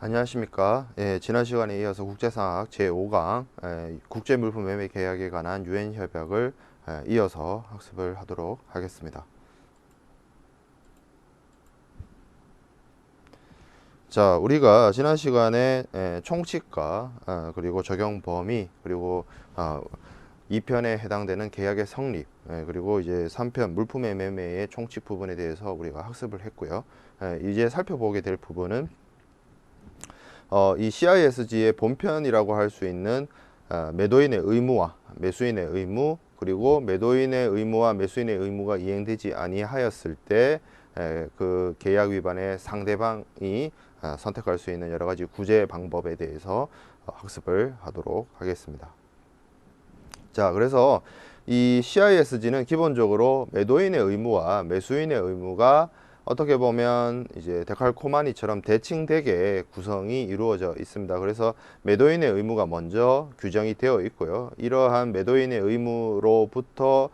안녕하십니까. 지난 시간에 이어서 국제상학 제5강 국제물품 매매 계약에 관한 유엔 협약을 이어서 학습을 하도록 하겠습니다. 자, 우리가 지난 시간에 총칙과 그리고 적용 범위 그리고 2편에 해당되는 계약의 성립 그리고 이제 3편 물품의 매매의 총칙 부분에 대해서 우리가 학습을 했고요. 이제 살펴보게 될 부분은 이 CISG의 본편이라고 할 수 있는 매도인의 의무와 매수인의 의무, 그리고 매도인의 의무와 매수인의 의무가 이행되지 아니하였을 때 그 계약 위반의 상대방이 선택할 수 있는 여러 가지 구제 방법에 대해서 학습을 하도록 하겠습니다. 자, 그래서 이 CISG는 기본적으로 매도인의 의무와 매수인의 의무가 어떻게 보면 이제 데칼코마니처럼 대칭되게 구성이 이루어져 있습니다. 그래서 매도인의 의무가 먼저 규정이 되어 있고요. 이러한 매도인의 의무로부터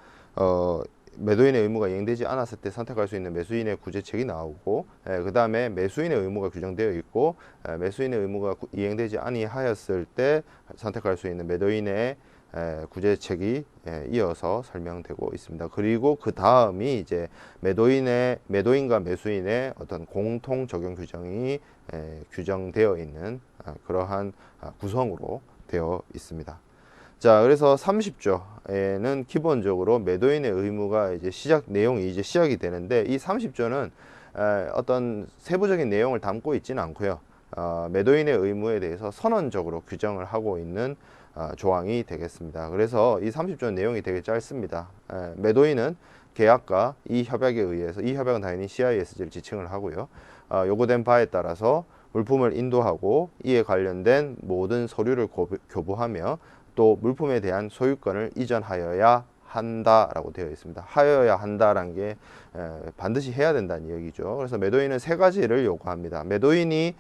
매도인의 의무가 이행되지 않았을 때 선택할 수 있는 매수인의 구제책이 나오고, 그 다음에 매수인의 의무가 규정되어 있고, 매수인의 의무가 이행되지 아니하였을 때 선택할 수 있는 매도인의 구제책이 이어서 설명되고 있습니다. 그리고 그 다음이 이제 매도인과 매수인의 어떤 공통 적용 규정이 규정되어 있는 그러한 구성으로 되어 있습니다. 자, 그래서 30조에는 기본적으로 매도인의 의무가 이제 내용이 이제 시작이 되는데, 이 30조는 어떤 세부적인 내용을 담고 있지는 않고요. 매도인의 의무에 대해서 선언적으로 규정을 하고 있는 조항이 되겠습니다. 그래서 이 30조 내용이 되게 짧습니다. 매도인은 계약과 이 협약에 의해서, 이 협약은 당연히 CISG를 지칭을 하고요. 요구된 바에 따라서 물품을 인도하고 이에 관련된 모든 서류를 교부하며 또 물품에 대한 소유권을 이전하여야 한다라고 되어 있습니다. 하여야 한다라는 게 반드시 해야 된다는 얘기죠. 그래서 매도인은 세 가지를 요구합니다. 매도인이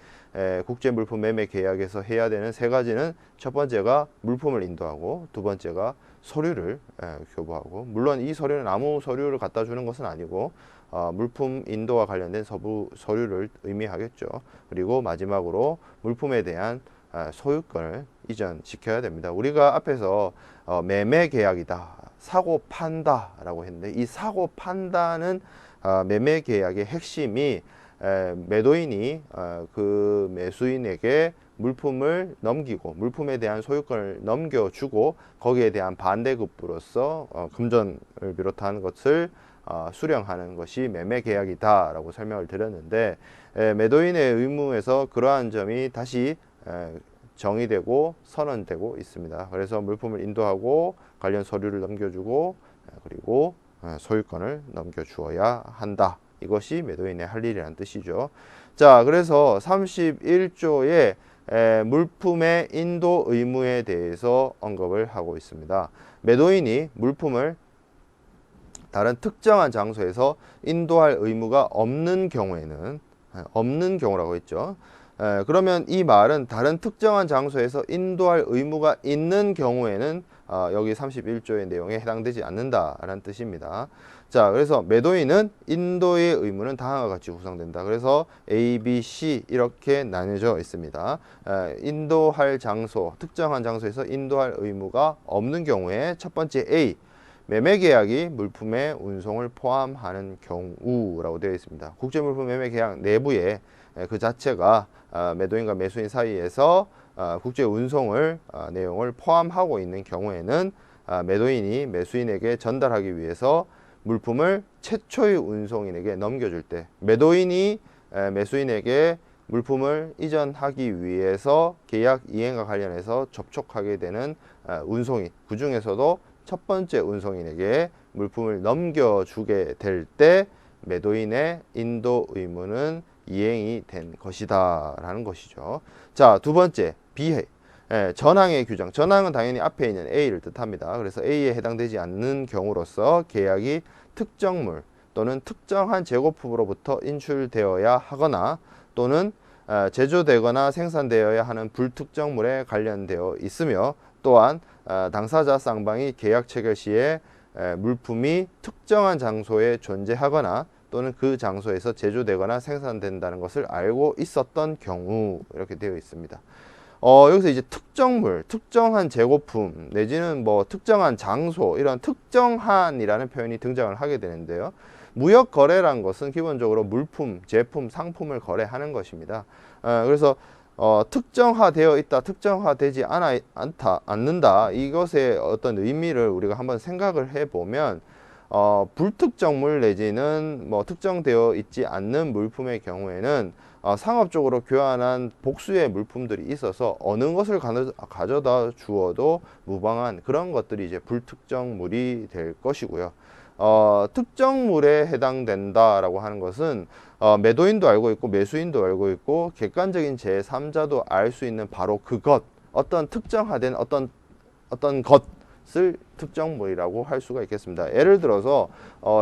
국제물품 매매 계약에서 해야 되는 세 가지는, 첫 번째가 물품을 인도하고, 두 번째가 서류를 교부하고, 물론 이 서류는 아무 서류를 갖다 주는 것은 아니고 물품 인도와 관련된 서류를 의미하겠죠. 그리고 마지막으로 물품에 대한 소유권을 이전시켜야 됩니다. 우리가 앞에서 매매 계약이다, 사고 판다라고 했는데, 이 사고 판다는 매매 계약의 핵심이 매도인이 그 매수인에게 물품을 넘기고 물품에 대한 소유권을 넘겨주고 거기에 대한 반대급부로서 금전을 비롯한 것을 수령하는 것이 매매 계약이다 라고 설명을 드렸는데, 매도인의 의무에서 그러한 점이 다시 정의되고 선언되고 있습니다. 그래서 물품을 인도하고 관련 서류를 넘겨주고 그리고 소유권을 넘겨주어야 한다. 이것이 매도인의 할 일이라는 뜻이죠. 자, 그래서 31조의 물품의 인도 의무에 대해서 언급을 하고 있습니다. 매도인이 물품을 다른 특정한 장소에서 인도할 의무가 없는 경우에는, 없는 경우라고 했죠. 그러면 이 말은 다른 특정한 장소에서 인도할 의무가 있는 경우에는 여기 31조의 내용에 해당되지 않는다라는 뜻입니다. 자, 그래서 매도인은 인도의 의무는 다음과 같이 구성된다. 그래서 A, B, C 이렇게 나뉘어져 있습니다. 인도할 장소, 특정한 장소에서 인도할 의무가 없는 경우에 첫 번째 A, 매매계약이 물품의 운송을 포함하는 경우라고 되어 있습니다. 국제물품 매매계약 내부에 그 자체가 매도인과 매수인 사이에서 국제 운송을 내용을 포함하고 있는 경우에는 매도인이 매수인에게 전달하기 위해서 물품을 최초의 운송인에게 넘겨줄 때, 매도인이 매수인에게 물품을 이전하기 위해서 계약 이행과 관련해서 접촉하게 되는 운송인, 그 중에서도 첫 번째 운송인에게 물품을 넘겨주게 될 때 매도인의 인도 의무는 이행이 된 것이다 라는 것이죠. 자, 두 번째 B, 전항의 규정. 전항은 당연히 앞에 있는 A를 뜻합니다. 그래서 A에 해당되지 않는 경우로서 계약이 특정물 또는 특정한 재고품으로부터 인출되어야 하거나 또는 제조되거나 생산되어야 하는 불특정물에 관련되어 있으며, 또한 당사자 쌍방이 계약 체결 시에 물품이 특정한 장소에 존재하거나 또는 그 장소에서 제조되거나 생산된다는 것을 알고 있었던 경우 이렇게 되어 있습니다. 여기서 이제 특정물, 특정한 재고품 내지는 뭐 특정한 장소 이런 특정한이라는 표현이 등장을 하게 되는데요. 무역 거래란 것은 기본적으로 물품, 제품, 상품을 거래하는 것입니다. 그래서 특정화되어 있다, 특정화되지 않는다 이것의 어떤 의미를 우리가 한번 생각을 해보면 불특정물 내지는 뭐 특정되어 있지 않는 물품의 경우에는 상업적으로 교환한 복수의 물품들이 있어서 어느 것을 가져다 주어도 무방한 그런 것들이 이제 불특정물이 될 것이고요. 특정물에 해당된다라고 하는 것은 매도인도 알고 있고 매수인도 알고 있고 객관적인 제3자도 알 수 있는 바로 그것, 어떤 특정화된 어떤 것을 특정물이라고 할 수가 있겠습니다. 예를 들어서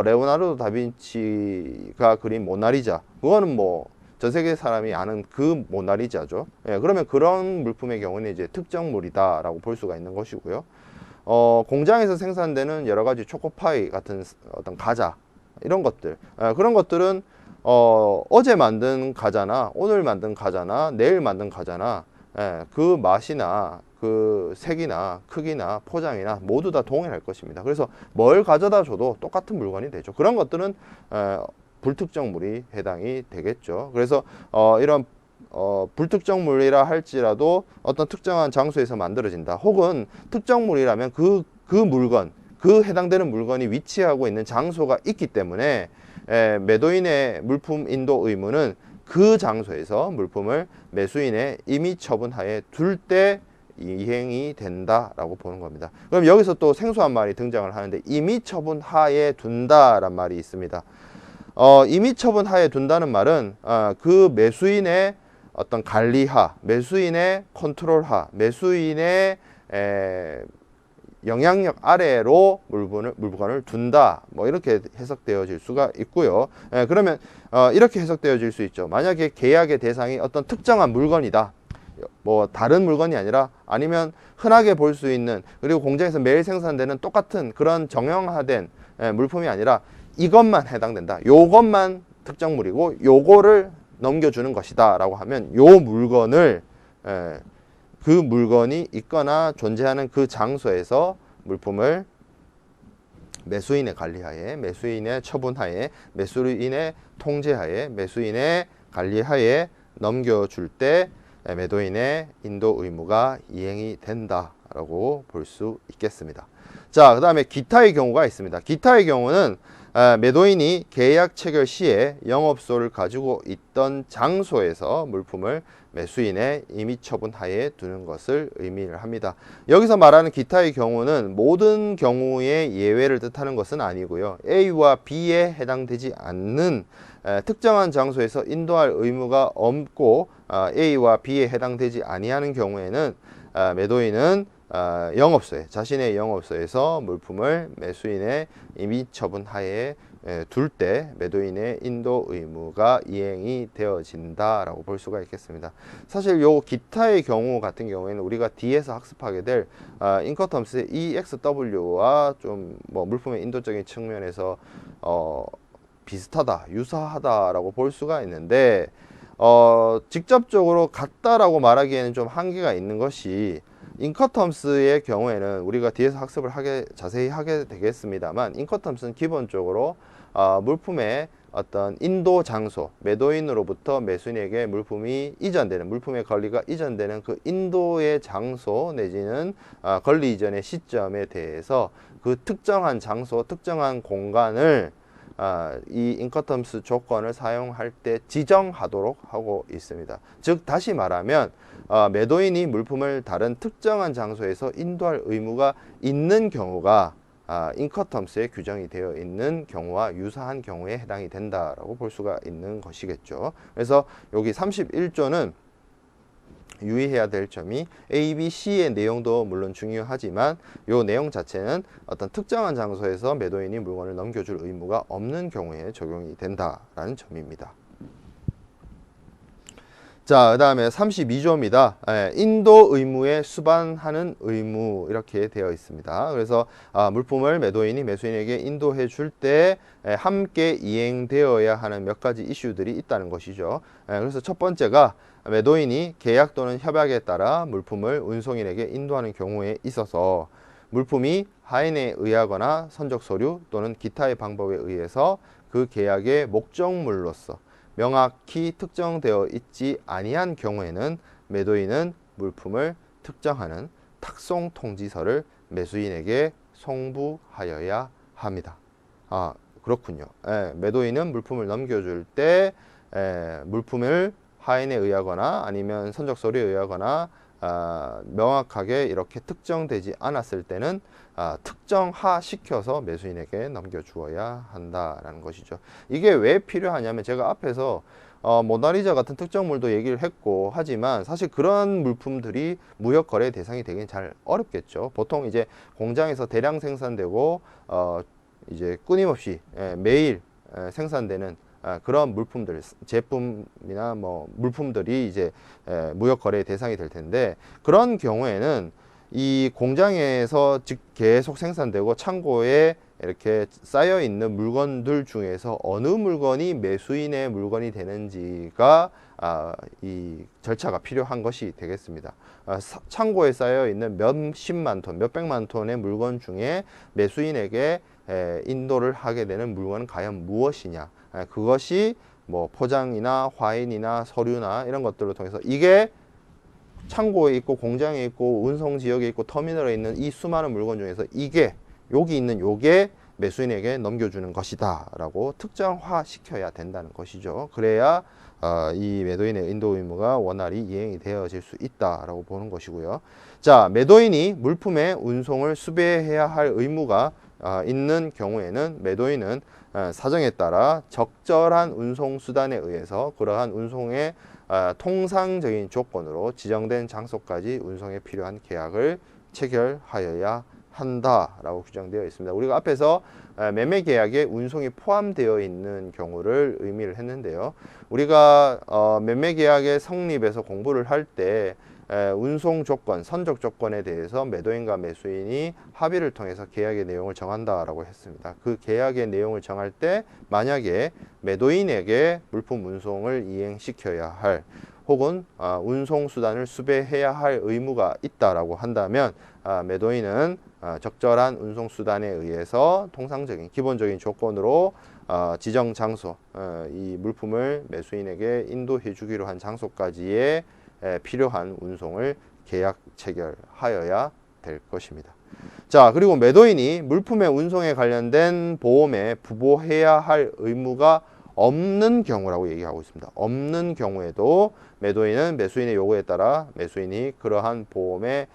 레오나르도 다빈치가 그린 모나리자, 그거는 뭐 전 세계 사람이 아는 그 모나리자죠. 예, 그러면 그런 물품의 경우는 이제 특정물이다라고 볼 수가 있는 것이고요. 공장에서 생산되는 여러 가지 초코파이 같은 어떤 과자 이런 것들, 그런 것들은 어제 만든 과자나 오늘 만든 과자나 내일 만든 과자나 그 맛이나 그 색이나 크기나 포장이나 모두 다 동일할 것입니다. 그래서 뭘 가져다 줘도 똑같은 물건이 되죠. 그런 것들은 불특정물이 해당이 되겠죠. 그래서 이런 불특정물이라 할지라도 어떤 특정한 장소에서 만들어진다. 혹은 특정물이라면 그 물건, 그 해당되는 물건이 위치하고 있는 장소가 있기 때문에 매도인의 물품 인도 의무는 그 장소에서 물품을 매수인의 임의 처분하에 둘 때 이행이 된다라고 보는 겁니다. 그럼 여기서 또 생소한 말이 등장을 하는데 임의 처분하에 둔다란 말이 있습니다. 임의 처분하에 둔다는 말은 그 매수인의 어떤 관리하, 매수인의 컨트롤하, 매수인의 영향력 아래로 물건을 둔다, 뭐 이렇게 해석되어질 수가 있고요. 그러면 이렇게 해석되어질 수 있죠. 만약에 계약의 대상이 어떤 특정한 물건이다, 뭐 다른 물건이 아니라 아니면 흔하게 볼 수 있는 그리고 공장에서 매일 생산되는 똑같은 그런 정형화된 물품이 아니라 이것만 해당된다, 요것만 특정물이고 요거를 넘겨주는 것이다 라고 하면 요 물건을 그 물건이 있거나 존재하는 그 장소에서 물품을 매수인의 관리하에, 매수인의 처분하에, 매수인의 통제하에, 매수인의 관리하에 넘겨줄 때 매도인의 인도 의무가 이행이 된다라고 볼 수 있겠습니다. 자, 그 다음에 기타의 경우가 있습니다. 기타의 경우는 매도인이 계약 체결 시에 영업소를 가지고 있던 장소에서 물품을 매수인의 임의 처분 하에 두는 것을 의미를 합니다. 여기서 말하는 기타의 경우는 모든 경우의 예외를 뜻하는 것은 아니고요. A와 B에 해당되지 않는 특정한 장소에서 인도할 의무가 없고 A와 B에 해당되지 아니하는 경우에는 매도인은 영업소에, 자신의 영업소에서 물품을 매수인의 임의 처분 하에 둘 때 매도인의 인도 의무가 이행이 되어진다라고 볼 수가 있겠습니다. 사실 요 기타의 경우 같은 경우에는 우리가 뒤에서 학습하게 될 인커텀스의 EXW와 좀 뭐 물품의 인도적인 측면에서 비슷하다, 유사하다라고 볼 수가 있는데 직접적으로 같다라고 말하기에는 좀 한계가 있는 것이, 인커텀스의 경우에는 우리가 뒤에서 학습을 자세히 하게 되겠습니다만, 인커텀스는 기본적으로 물품의 어떤 인도 장소, 매도인으로부터 매수인에게 물품이 이전되는, 물품의 권리가 이전되는 그 인도의 장소 내지는 권리 이전의 시점에 대해서 그 특정한 장소, 특정한 공간을 이 인커텀스 조건을 사용할 때 지정하도록 하고 있습니다. 즉 다시 말하면 매도인이 물품을 다른 특정한 장소에서 인도할 의무가 있는 경우가 인커텀스에 규정이 되어 있는 경우와 유사한 경우에 해당이 된다라고 볼 수가 있는 것이겠죠. 그래서 여기 31조는 유의해야 될 점이 A, B, C의 내용도 물론 중요하지만 이 내용 자체는 어떤 특정한 장소에서 매도인이 물건을 넘겨줄 의무가 없는 경우에 적용이 된다라는 점입니다. 자, 그 다음에 32조입니다. 인도 의무에 수반하는 의무 이렇게 되어 있습니다. 그래서 물품을 매도인이 매수인에게 인도해 줄 때 함께 이행되어야 하는 몇 가지 이슈들이 있다는 것이죠. 그래서 첫 번째가 매도인이 계약 또는 협약에 따라 물품을 운송인에게 인도하는 경우에 있어서 물품이 하인에 의하거나 선적 서류 또는 기타의 방법에 의해서 그 계약의 목적물로서 명확히 특정되어 있지 아니한 경우에는 매도인은 물품을 특정하는 탁송 통지서를 매수인에게 송부하여야 합니다. 그렇군요. 매도인은 물품을 넘겨줄 때 물품을 하인에 의하거나 아니면 선적 서류에 의하거나 명확하게 이렇게 특정되지 않았을 때는 특정화 시켜서 매수인에게 넘겨주어야 한다라는 것이죠. 이게 왜 필요하냐면 제가 앞에서 모나리자 같은 특정물도 얘기를 했고 하지만 사실 그런 물품들이 무역거래 대상이 되긴 잘 어렵겠죠. 보통 이제 공장에서 대량 생산되고 이제 끊임없이 매일 생산되는 그런 물품들, 제품이나 뭐 물품들이 이제 무역 거래의 대상이 될 텐데, 그런 경우에는 이 공장에서 즉 계속 생산되고 창고에 이렇게 쌓여 있는 물건들 중에서 어느 물건이 매수인의 물건이 되는지가 이 절차가 필요한 것이 되겠습니다. 창고에 쌓여 있는 몇십만 톤, 몇백만 톤의 물건 중에 매수인에게 인도를 하게 되는 물건은 과연 무엇이냐? 그것이 뭐 포장이나 화인이나 서류나 이런 것들을 통해서 이게 창고에 있고 공장에 있고 운송 지역에 있고 터미널에 있는 이 수많은 물건 중에서 이게 여기 있는 요게 매수인에게 넘겨주는 것이다 라고 특정화 시켜야 된다는 것이죠. 그래야 이 매도인의 인도 의무가 원활히 이행이 되어질 수 있다라고 보는 것이고요. 자, 매도인이 물품의 운송을 수배해야 할 의무가 있는 경우에는 매도인은 사정에 따라 적절한 운송 수단에 의해서 그러한 운송의 통상적인 조건으로 지정된 장소까지 운송에 필요한 계약을 체결하여야 한다라고 규정되어 있습니다. 우리가 앞에서 매매 계약에 운송이 포함되어 있는 경우를 의미를 했는데요. 우리가 매매 계약의 성립에서 공부를 할 때 운송 조건, 선적 조건에 대해서 매도인과 매수인이 합의를 통해서 계약의 내용을 정한다라고 했습니다. 그 계약의 내용을 정할 때 만약에 매도인에게 물품 운송을 이행시켜야 할 혹은 운송 수단을 수배해야 할 의무가 있다라고 한다면 매도인은 적절한 운송 수단에 의해서 통상적인 기본적인 조건으로 지정 장소, 이 물품을 매수인에게 인도해 주기로 한 장소까지의 필요한 운송을 계약 체결하여야 될 것입니다. 자, 그리고 매도인이 물품의 운송에 관련된 보험에 부보해야 할 의무가 없는 경우라고 얘기하고 있습니다. 없는 경우에도 매도인은 매수인의 요구에 따라 매수인이 그러한 보험에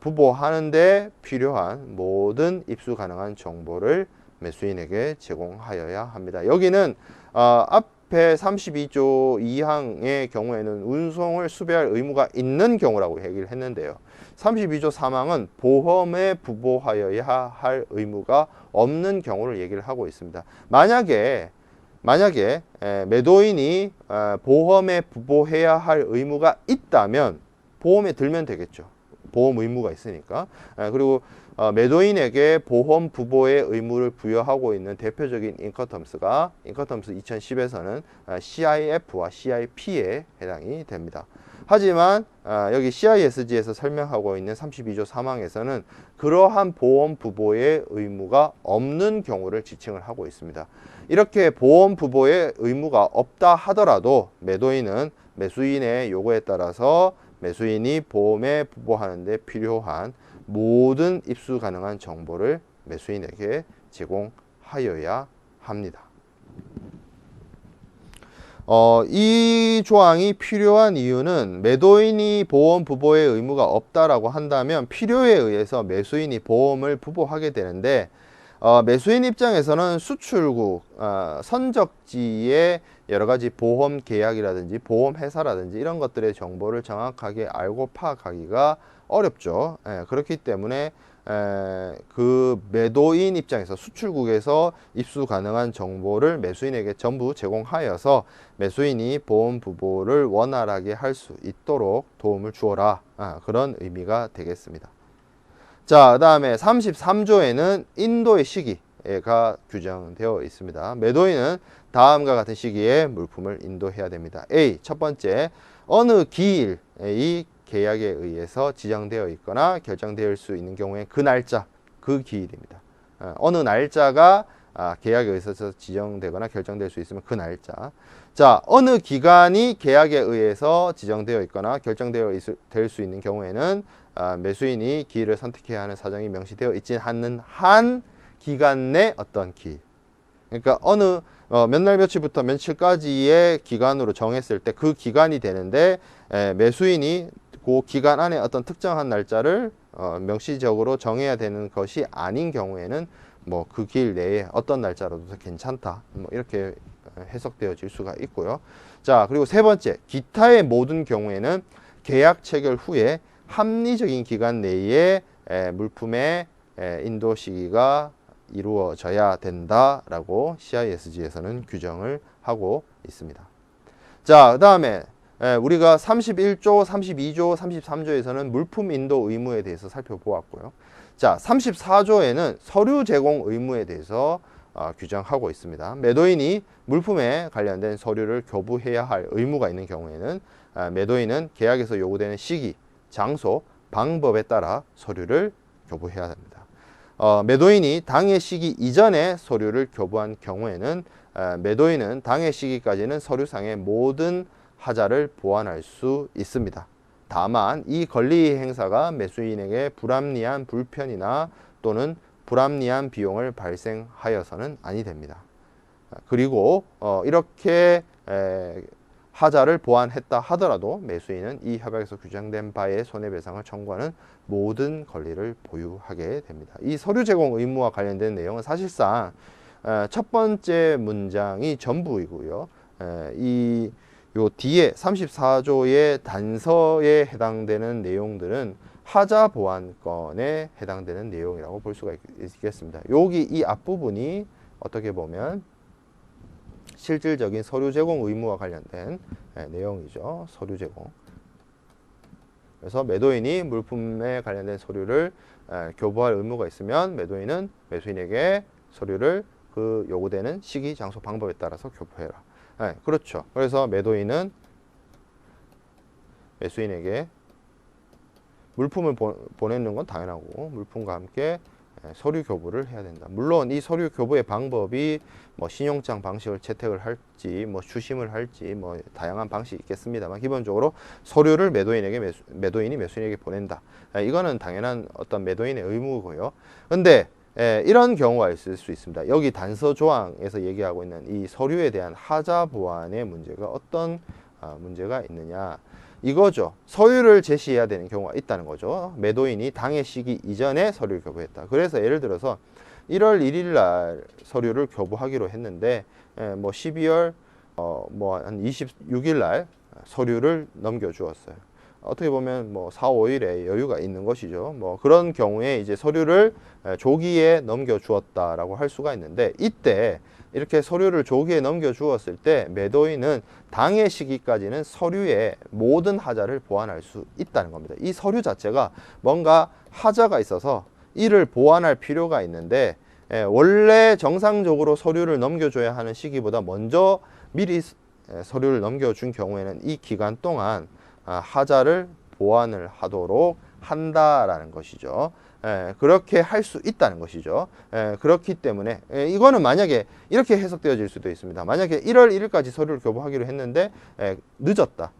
부보하는데 필요한 모든 입수 가능한 정보를 매수인에게 제공하여야 합니다. 여기는 앞에 32조 2항의 경우에는 운송을 수배할 의무가 있는 경우라고 얘기를 했는데요. 32조 3항은 보험에 부보하여야 할 의무가 없는 경우를 얘기를 하고 있습니다. 만약에 매도인이 보험에 부보해야 할 의무가 있다면 보험에 들면 되겠죠. 보험 의무가 있으니까. 그리고 매도인에게 보험 부보의 의무를 부여하고 있는 대표적인 인커텀스가 인커텀스 2010에서는 CIF와 CIP에 해당이 됩니다. 하지만 여기 CISG에서 설명하고 있는 32조 3항에서는 그러한 보험 부보의 의무가 없는 경우를 지칭을 하고 있습니다. 이렇게 보험 부보의 의무가 없다 하더라도 매도인은 매수인의 요구에 따라서 매수인이 보험에 부보하는 데 필요한 모든 입수 가능한 정보를 매수인에게 제공하여야 합니다. 이 조항이 필요한 이유는 매도인이 보험 부보의 의무가 없다라고 한다면 필요에 의해서 매수인이 보험을 부보하게 되는데 매수인 입장에서는 수출국, 선적지의 여러 가지 보험 계약이라든지 보험 회사라든지 이런 것들의 정보를 정확하게 알고 파악하기가 어렵죠. 그렇기 때문에 그 매도인 입장에서 수출국에서 입수 가능한 정보를 매수인에게 전부 제공하여서 매수인이 보험 부보를 원활하게 할 수 있도록 도움을 주어라. 그런 의미가 되겠습니다. 자, 그 다음에 33조에는 인도의 시기가 규정되어 있습니다. 매도인은 다음과 같은 시기에 물품을 인도해야 됩니다. A. 첫 번째, 어느 기일이 계약에 의해서 지정되어 있거나 결정될 수 있는 경우에 그 날짜, 그 기일입니다. 어느 날짜가 계약에 의해서 지정되거나 결정될 수 있으면 그 날짜. 자, 어느 기간이 계약에 의해서 지정되어 있거나 결정되어 될 수 있는 경우에는 매수인이 기일을 선택해야 하는 사정이 명시되어 있지 않는 한 기간 내 어떤 기일. 그러니까 어느 몇 날 며칠부터 며칠까지의 기간으로 정했을 때 그 기간이 되는데 매수인이 그 기간 안에 어떤 특정한 날짜를 명시적으로 정해야 되는 것이 아닌 경우에는 뭐 그 기일 내에 어떤 날짜라도 괜찮다. 뭐 이렇게 해석되어질 수가 있고요. 자, 그리고 세 번째, 기타의 모든 경우에는 계약 체결 후에 합리적인 기간 내에 물품의 인도 시기가 이루어져야 된다라고 CISG에서는 규정을 하고 있습니다. 자, 그 다음에 우리가 31조, 32조, 33조에서는 물품 인도 의무에 대해서 살펴보았고요. 자, 34조에는 서류 제공 의무에 대해서 규정하고 있습니다. 매도인이 물품에 관련된 서류를 교부해야 할 의무가 있는 경우에는 매도인은 계약에서 요구되는 시기, 장소, 방법에 따라 서류를 교부해야 합니다. 매도인이 당해 시기 이전에 서류를 교부한 경우에는 매도인은 당해 시기까지는 서류상의 모든 하자를 보완할 수 있습니다. 다만 이 권리 행사가 매수인에게 불합리한 불편이나 또는 불합리한 비용을 발생하여서는 아니 됩니다. 그리고 이렇게 하자를 보완했다 하더라도 매수인은 이 협약에서 규정된 바의 손해배상을 청구하는 모든 권리를 보유하게 됩니다. 이 서류 제공 의무와 관련된 내용은 사실상 첫 번째 문장이 전부이고요. 요 뒤에 34조의 단서에 해당되는 내용들은 하자 보완권에 해당되는 내용이라고 볼 수가 있겠습니다. 여기 이 앞부분이 어떻게 보면 실질적인 서류 제공 의무와 관련된 내용이죠. 서류 제공. 그래서 매도인이 물품에 관련된 서류를 교부할 의무가 있으면 매도인은 매수인에게 서류를 그 요구되는 시기, 장소, 방법에 따라서 교부해라. 그렇죠. 그래서 매도인은 매수인에게 물품을 보내는 건 당연하고 물품과 함께 서류 교부를 해야 된다. 물론 이 서류 교부의 방법이 뭐 신용장 방식을 채택을 할지 뭐 추심을 할지 뭐 다양한 방식이 있겠습니다만 기본적으로 서류를 매도인이 매수인에게 보낸다. 이거는 당연한 어떤 매도인의 의무고요. 근데 이런 경우가 있을 수 있습니다. 여기 단서 조항에서 얘기하고 있는 이 서류에 대한 하자 보완의 문제가 어떤 문제가 있느냐 이거죠. 서류를 제시해야 되는 경우가 있다는 거죠. 매도인이 당해 시기 이전에 서류를 교부했다. 그래서 예를 들어서 1월 1일 날 서류를 교부하기로 했는데 뭐 12월 뭐 한 26일 날 서류를 넘겨주었어요. 어떻게 보면 뭐 4, 5일에 여유가 있는 것이죠. 뭐 그런 경우에 이제 서류를 조기에 넘겨주었다라고 할 수가 있는데 이때 이렇게 서류를 조기에 넘겨주었을 때 매도인은 당해 시기까지는 서류에 모든 하자를 보완할 수 있다는 겁니다. 이 서류 자체가 뭔가 하자가 있어서 이를 보완할 필요가 있는데 원래 정상적으로 서류를 넘겨줘야 하는 시기보다 먼저 미리 서류를 넘겨준 경우에는 이 기간 동안 하자를 보완을 하도록 한다라는 것이죠. 그렇게 할 수 있다는 것이죠. 그렇기 때문에 이거는 만약에 이렇게 해석되어질 수도 있습니다. 만약에 1월 1일까지 서류를 교부하기로 했는데 늦었다.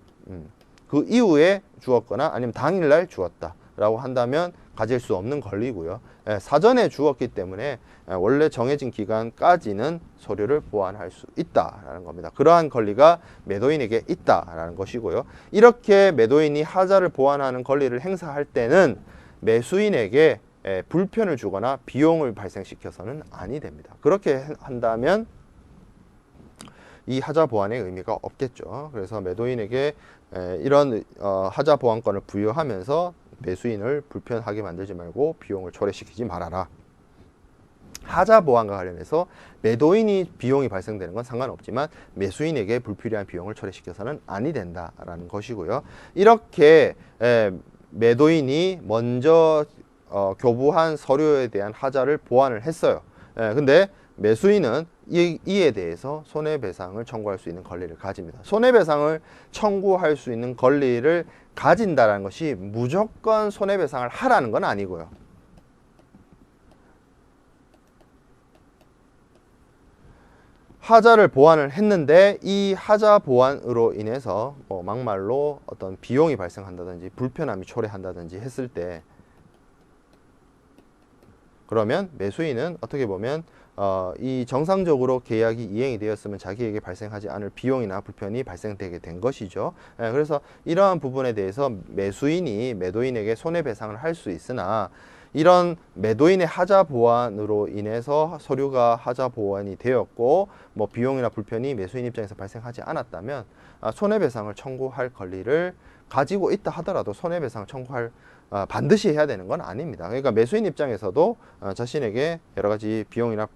그 이후에 주었거나 아니면 당일날 주었다 라고 한다면 가질 수 없는 권리고요. 사전에 주었기 때문에 원래 정해진 기간까지는 서류를 보완할 수 있다라는 겁니다. 그러한 권리가 매도인에게 있다라는 것이고요. 이렇게 매도인이 하자를 보완하는 권리를 행사할 때는 매수인에게 불편을 주거나 비용을 발생시켜서는 아니 됩니다. 그렇게 한다면 이 하자 보완의 의미가 없겠죠. 그래서 매도인에게 이런 하자 보완권을 부여하면서 매수인을 불편하게 만들지 말고 비용을 초래시키지 말아라. 하자 보완과 관련해서 매도인이 비용이 발생되는 건 상관없지만 매수인에게 불필요한 비용을 초래시켜서는 아니 된다라는 것이고요. 이렇게 매도인이 먼저 교부한 서류에 대한 하자를 보완을 했어요. 근데 매수인은 이에 대해서 손해배상을 청구할 수 있는 권리를 가집니다. 손해배상을 청구할 수 있는 권리를 가진다는 것이 무조건 손해배상을 하라는 건 아니고요. 하자를 보완을 했는데 이 하자 보완으로 인해서 막말로 어떤 비용이 발생한다든지 불편함이 초래한다든지 했을 때 그러면 매수인은 어떻게 보면 이 정상적으로 계약이 이행이 되었으면 자기에게 발생하지 않을 비용이나 불편이 발생되게 된 것이죠. 그래서 이러한 부분에 대해서 매수인이 매도인에게 손해배상을 할 수 있으나 이런 매도인의 하자 보완으로 인해서 서류가 하자 보완이 되었고 뭐 비용이나 불편이 매수인 입장에서 발생하지 않았다면 손해배상을 청구할 권리를 가지고 있다 하더라도 손해배상을 청구할 반드시 해야 되는 건 아닙니다. 그러니까 매수인 입장에서도 자신에게 여러 가지 비용이나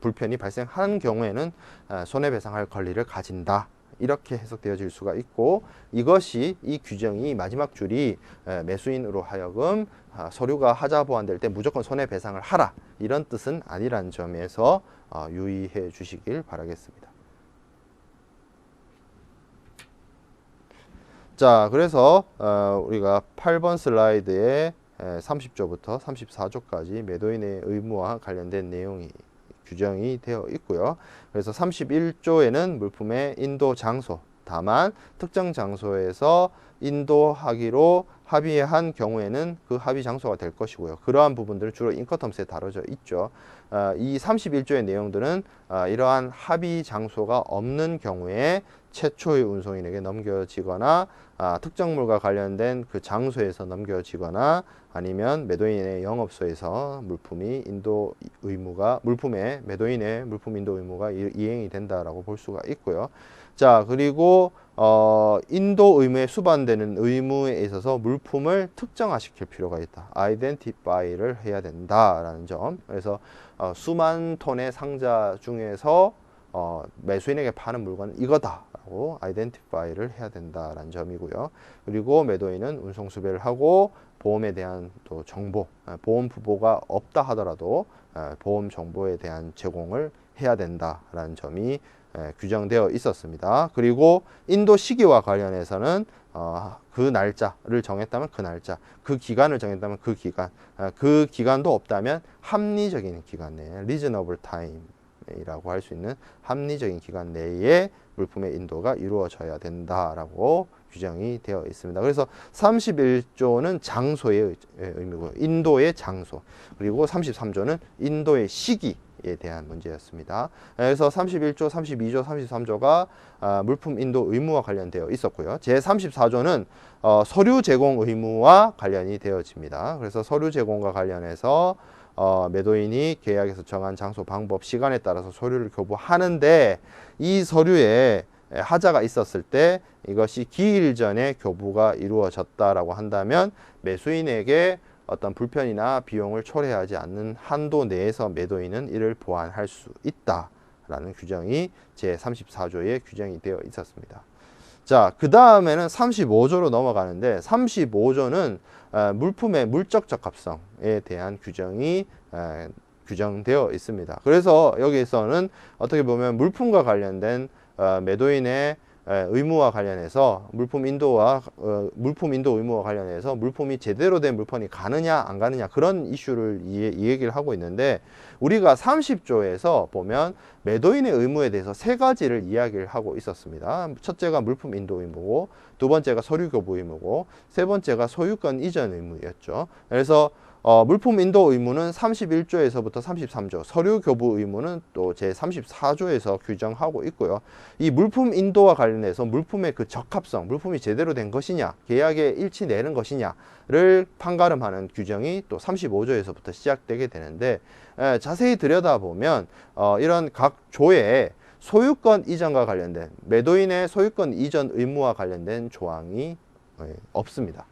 불편이 발생한 경우에는 손해배상할 권리를 가진다. 이렇게 해석되어질 수가 있고 이것이 이 규정이 마지막 줄이 매수인으로 하여금 서류가 하자 보완될 때 무조건 손해배상을 하라 이런 뜻은 아니라는 점에서 유의해 주시길 바라겠습니다. 자, 그래서 우리가 8번 슬라이드에 30조부터 34조까지 매도인의 의무와 관련된 내용이 규정이 되어 있고요. 그래서 31조에는 물품의 인도 장소, 다만 특정 장소에서 인도하기로 합의한 경우에는 그 합의 장소가 될 것이고요. 그러한 부분들은 주로 인커텀스에 다뤄져 있죠. 이 31조의 내용들은 이러한 합의 장소가 없는 경우에 최초의 운송인에게 넘겨지거나 특정물과 관련된 그 장소에서 넘겨지거나 아니면 매도인의 영업소에서 물품이 인도 의무가 물품의 매도인의 물품 인도 의무가 이행이 된다라고 볼 수가 있고요. 자, 그리고 인도 의무에 수반되는 의무에 있어서 물품을 특정화시킬 필요가 있다. 아이덴티파이를 해야 된다라는 점. 그래서 수만 톤의 상자 중에서 매수인에게 파는 물건은 이거다라고 아이덴티파이를 해야 된다라는 점이고요. 그리고 매도인은 운송 수배를 하고 보험에 대한 또 정보, 보험 부보가 없다 하더라도 보험 정보에 대한 제공을 해야 된다라는 점이 규정되어 있었습니다. 그리고 인도 시기와 관련해서는 그 날짜를 정했다면 그 날짜, 그 기간을 정했다면 그 기간, 그 기간도 없다면 합리적인 기간 내에 reasonable time이라고 할 수 있는 합리적인 기간 내에 물품의 인도가 이루어져야 된다라고 규정이 되어 있습니다. 그래서 31조는 장소의 의미고 인도의 장소, 그리고 33조는 인도의 시기 에 대한 문제였습니다. 그래서 31조, 32조, 33조가 물품 인도 의무와 관련되어 있었고요. 제34조는 서류 제공 의무와 관련이 되어집니다. 그래서 서류 제공과 관련해서 매도인이 계약에서 정한 장소, 방법, 시간에 따라서 서류를 교부하는데 이 서류에 하자가 있었을 때 이것이 기일 전에 교부가 이루어졌다라고 한다면 매수인에게 어떤 불편이나 비용을 초래하지 않는 한도 내에서 매도인은 이를 보완할 수 있다라는 규정이 제34조에 규정이 되어 있었습니다. 자, 그 다음에는 35조로 넘어가는데 35조는 물품의 물적 적합성에 대한 규정이 규정되어 있습니다. 그래서 여기에서는 어떻게 보면 물품과 관련된 매도인의 의무와 관련해서 물품 인도 의무와 관련해서 물품이 제대로 된 물품이 가느냐 안 가느냐 그런 이슈를 이 얘기를 하고 있는데 우리가 30조에서 보면 매도인의 의무에 대해서 세 가지를 이야기를 하고 있었습니다. 첫째가 물품 인도 의무고 두 번째가 서류 교부 의무고 세 번째가 소유권 이전 의무였죠. 그래서 물품 인도 의무는 31조에서부터 33조, 서류 교부 의무는 또 제34조에서 규정하고 있고요. 이 물품 인도와 관련해서 물품의 그 적합성, 물품이 제대로 된 것이냐, 계약에 일치 내는 것이냐를 판가름하는 규정이 또 35조에서부터 시작되게 되는데 자세히 들여다보면 이런 각 조에 소유권 이전과 관련된 매도인의 소유권 이전 의무와 관련된 조항이 없습니다.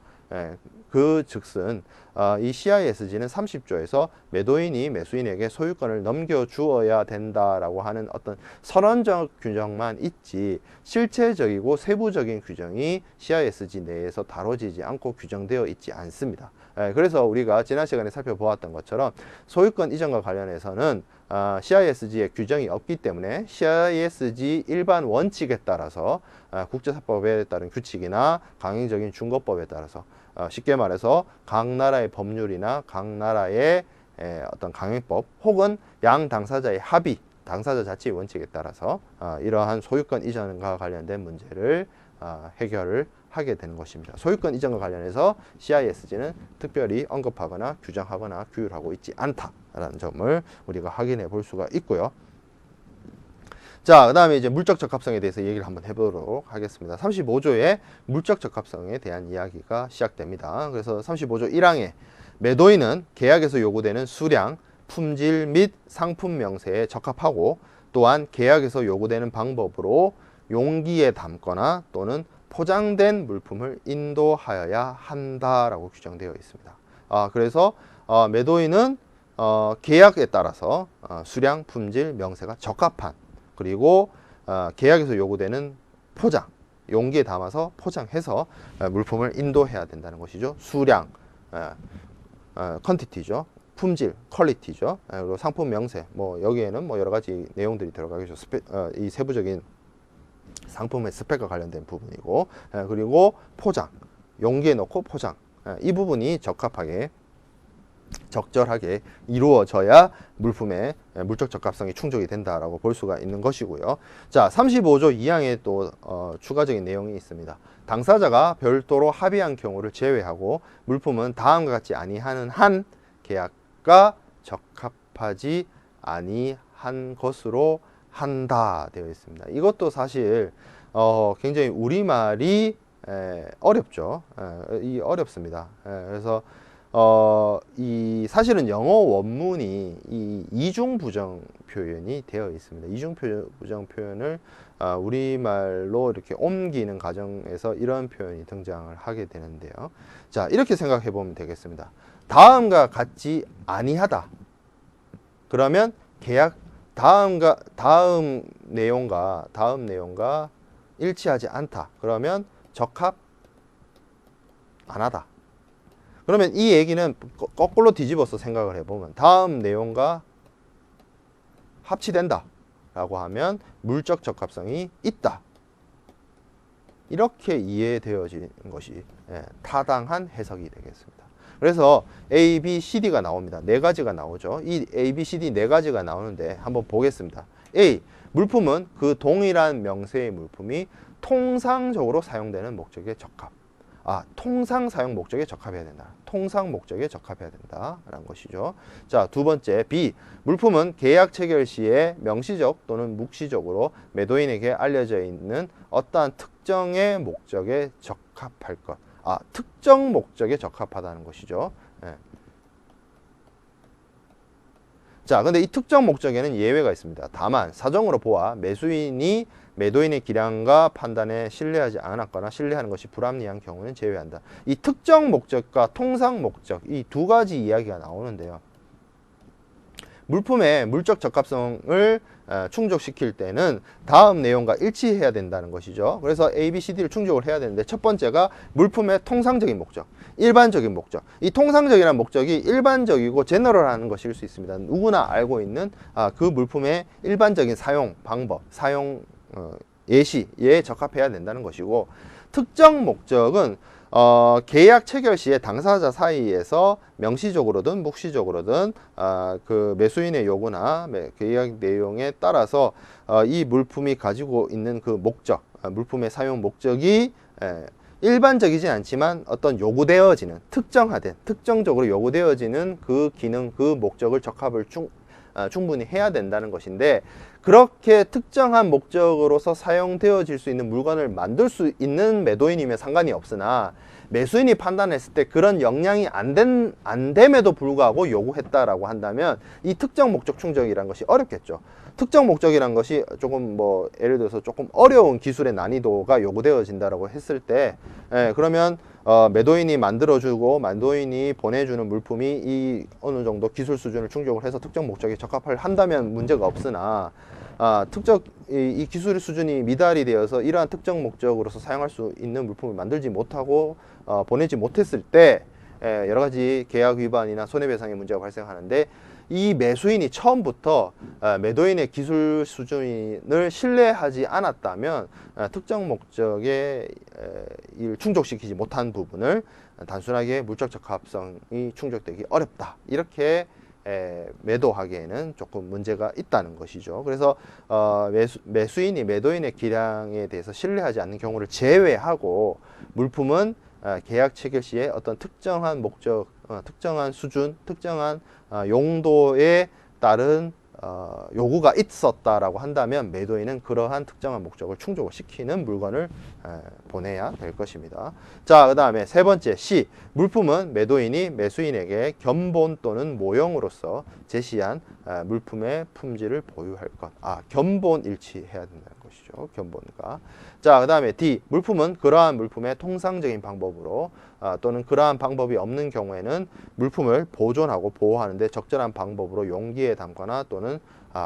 그 즉슨 이 CISG는 30조에서 매도인이 매수인에게 소유권을 넘겨주어야 된다라고 하는 어떤 선언적 규정만 있지 실체적이고 세부적인 규정이 CISG 내에서 다뤄지지 않고 규정되어 있지 않습니다. 그래서 우리가 지난 시간에 살펴보았던 것처럼 소유권 이전과 관련해서는 CISG의 규정이 없기 때문에 CISG 일반 원칙에 따라서 국제사법에 따른 규칙이나 강행적인 준거법에 따라서 쉽게 말해서 각 나라의 법률이나 각 나라의 어떤 강행법 혹은 양 당사자의 합의, 당사자 자체의 원칙에 따라서 이러한 소유권 이전과 관련된 문제를 해결을 하게 되는 것입니다. 소유권 이전과 관련해서 CISG는 특별히 언급하거나 규정하거나 규율하고 있지 않다라는 점을 우리가 확인해 볼 수가 있고요. 자, 그 다음에 이제 물적 적합성에 대해서 얘기를 한번 해보도록 하겠습니다. 35조의 물적 적합성에 대한 이야기가 시작됩니다. 그래서 35조 1항에 매도인은 계약에서 요구되는 수량, 품질 및 상품 명세에 적합하고 또한 계약에서 요구되는 방법으로 용기에 담거나 또는 포장된 물품을 인도하여야 한다라고 규정되어 있습니다. 그래서 매도인은 계약에 따라서 수량, 품질, 명세가 적합한 그리고 계약에서 요구되는 포장, 용기에 담아서 포장해서 물품을 인도해야 된다는 것이죠. 수량, 퀀티티죠. 품질, 퀄리티죠. 그리고 상품 명세, 뭐 여기에는 뭐 여러 가지 내용들이 들어가겠죠. 이 세부적인 상품의 스펙과 관련된 부분이고, 그리고 포장, 용기에 넣고 포장, 이 부분이 적절하게 이루어져야 물품의 물적 적합성이 충족이 된다라고 볼 수가 있는 것이고요. 자, 35조 2항에 또 추가적인 내용이 있습니다. 당사자가 별도로 합의한 경우를 제외하고 물품은 다음과 같이 아니하는 한 계약과 적합하지 아니한 것으로 한다 되어 있습니다. 이것도 사실 굉장히 우리말이 어렵죠. 어렵습니다. 그래서 이 사실은 영어 원문이 이 이중부정 표현이 되어 있습니다. 이중부정 표현을 우리말로 이렇게 옮기는 과정에서 이런 표현이 등장을 하게 되는데요. 자, 이렇게 생각해 보면 되겠습니다. 다음과 같지 아니하다. 그러면 계약 다음 내용과 일치하지 않다. 그러면 적합 안 하다. 그러면 이 얘기는 거꾸로 뒤집어서 생각을 해보면 다음 내용과 합치된다 라고 하면 물적 적합성이 있다. 이렇게 이해되어지는 것이 타당한 해석이 되겠습니다. 그래서 A, B, C, D가 나옵니다. 네 가지가 나오죠. 이 A, B, C, D 네 가지가 나오는데 한번 보겠습니다. A, 물품은 그 동일한 명세의 물품이 통상적으로 사용되는 목적에 적합. 통상 사용 목적에 적합해야 된다. 통상 목적에 적합해야 된다라는 것이죠. 자, 두 번째 B, 물품은 계약 체결 시에 명시적 또는 묵시적으로 매도인에게 알려져 있는 어떠한 특정의 목적에 적합할 것. 특정 목적에 적합하다는 것이죠. 자, 근데 이 특정 목적에는 예외가 있습니다. 다만 사정으로 보아 매수인이 매도인의 기량과 판단에 신뢰하지 않았거나 신뢰하는 것이 불합리한 경우는 제외한다. 이 특정 목적과 통상 목적, 이 두 가지 이야기가 나오는데요. 물품의 물적 적합성을 충족시킬 때는 다음 내용과 일치해야 된다는 것이죠. 그래서 A, B, C, D를 충족을 해야 되는데 첫 번째가 물품의 통상적인 목적, 일반적인 목적. 이 통상적이라는 목적이 일반적이고 제너럴하는 것일 수 있습니다. 누구나 알고 있는 그 물품의 일반적인 사용 방법, 사용 예시에 적합해야 된다는 것이고, 특정 목적은 계약 체결 시에 당사자 사이에서 명시적으로든 묵시적으로든 그 매수인의 요구나 계약 내용에 따라서 이 물품이 가지고 있는 그 목적, 물품의 사용 목적이 일반적이진 않지만 어떤 요구되어지는 특정적으로 요구되어지는 그 기능, 그 목적을 적합을 충분히 해야 된다는 것인데, 그렇게 특정한 목적으로서 사용되어질 수 있는 물건을 만들 수 있는 매도인이면 상관이 없으나 매수인이 판단했을 때 그런 역량이 안 됨에도 불구하고 요구했다라고 한다면 이 특정 목적 충족이라는 것이 어렵겠죠. 특정 목적이란 것이 조금 예를 들어서 조금 어려운 기술의 난이도가 요구되어진다라고 했을 때 그러면 매도인이 만들어주고 매도인이 보내주는 물품이 이 어느 정도 기술 수준을 충족을 해서 특정 목적에 적합을 한다면 문제가 없으나 이 기술 수준이 미달이 되어서 이러한 특정 목적으로서 사용할 수 있는 물품을 만들지 못하고 보내지 못했을 때 여러 가지 계약 위반이나 손해배상의 문제가 발생하는데, 이 매수인이 처음부터 매도인의 기술 수준을 신뢰하지 않았다면 특정 목적에 을 충족시키지 못한 부분을 단순하게 물적 적합성이 충족되기 어렵다, 이렇게 매도하기에는 조금 문제가 있다는 것이죠. 그래서 매수인이 매도인의 기량에 대해서 신뢰하지 않는 경우를 제외하고 물품은 계약 체결 시에 어떤 특정한 목적, 특정한 수준, 특정한 용도에 따른 요구가 있었다라고 한다면 매도인은 그러한 특정한 목적을 충족을 시키는 물건을 보내야 될 것입니다. 자, 그 다음에 세 번째 C, 물품은 매도인이 매수인에게 견본 또는 모형으로서 제시한 물품의 품질을 보유할 것. 견본 일치해야 된다는 것이죠. 견본과. 자, 그 다음에 D, 물품은 그러한 물품의 통상적인 방법으로 또는 그러한 방법이 없는 경우에는 물품을 보존하고 보호하는데 적절한 방법으로 용기에 담거나 또는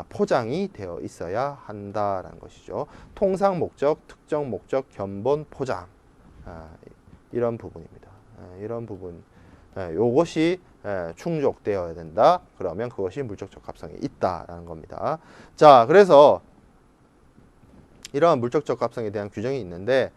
포장이 되어 있어야 한다라는 것이죠. 통상 목적, 특정 목적, 견본, 포장, 이런 부분입니다. 이런 부분, 요것이 충족되어야 된다. 그러면 그것이 물적 적합성이 있다라는 겁니다. 자, 그래서 이러한 물적 적합성에 대한 규정이 있는데,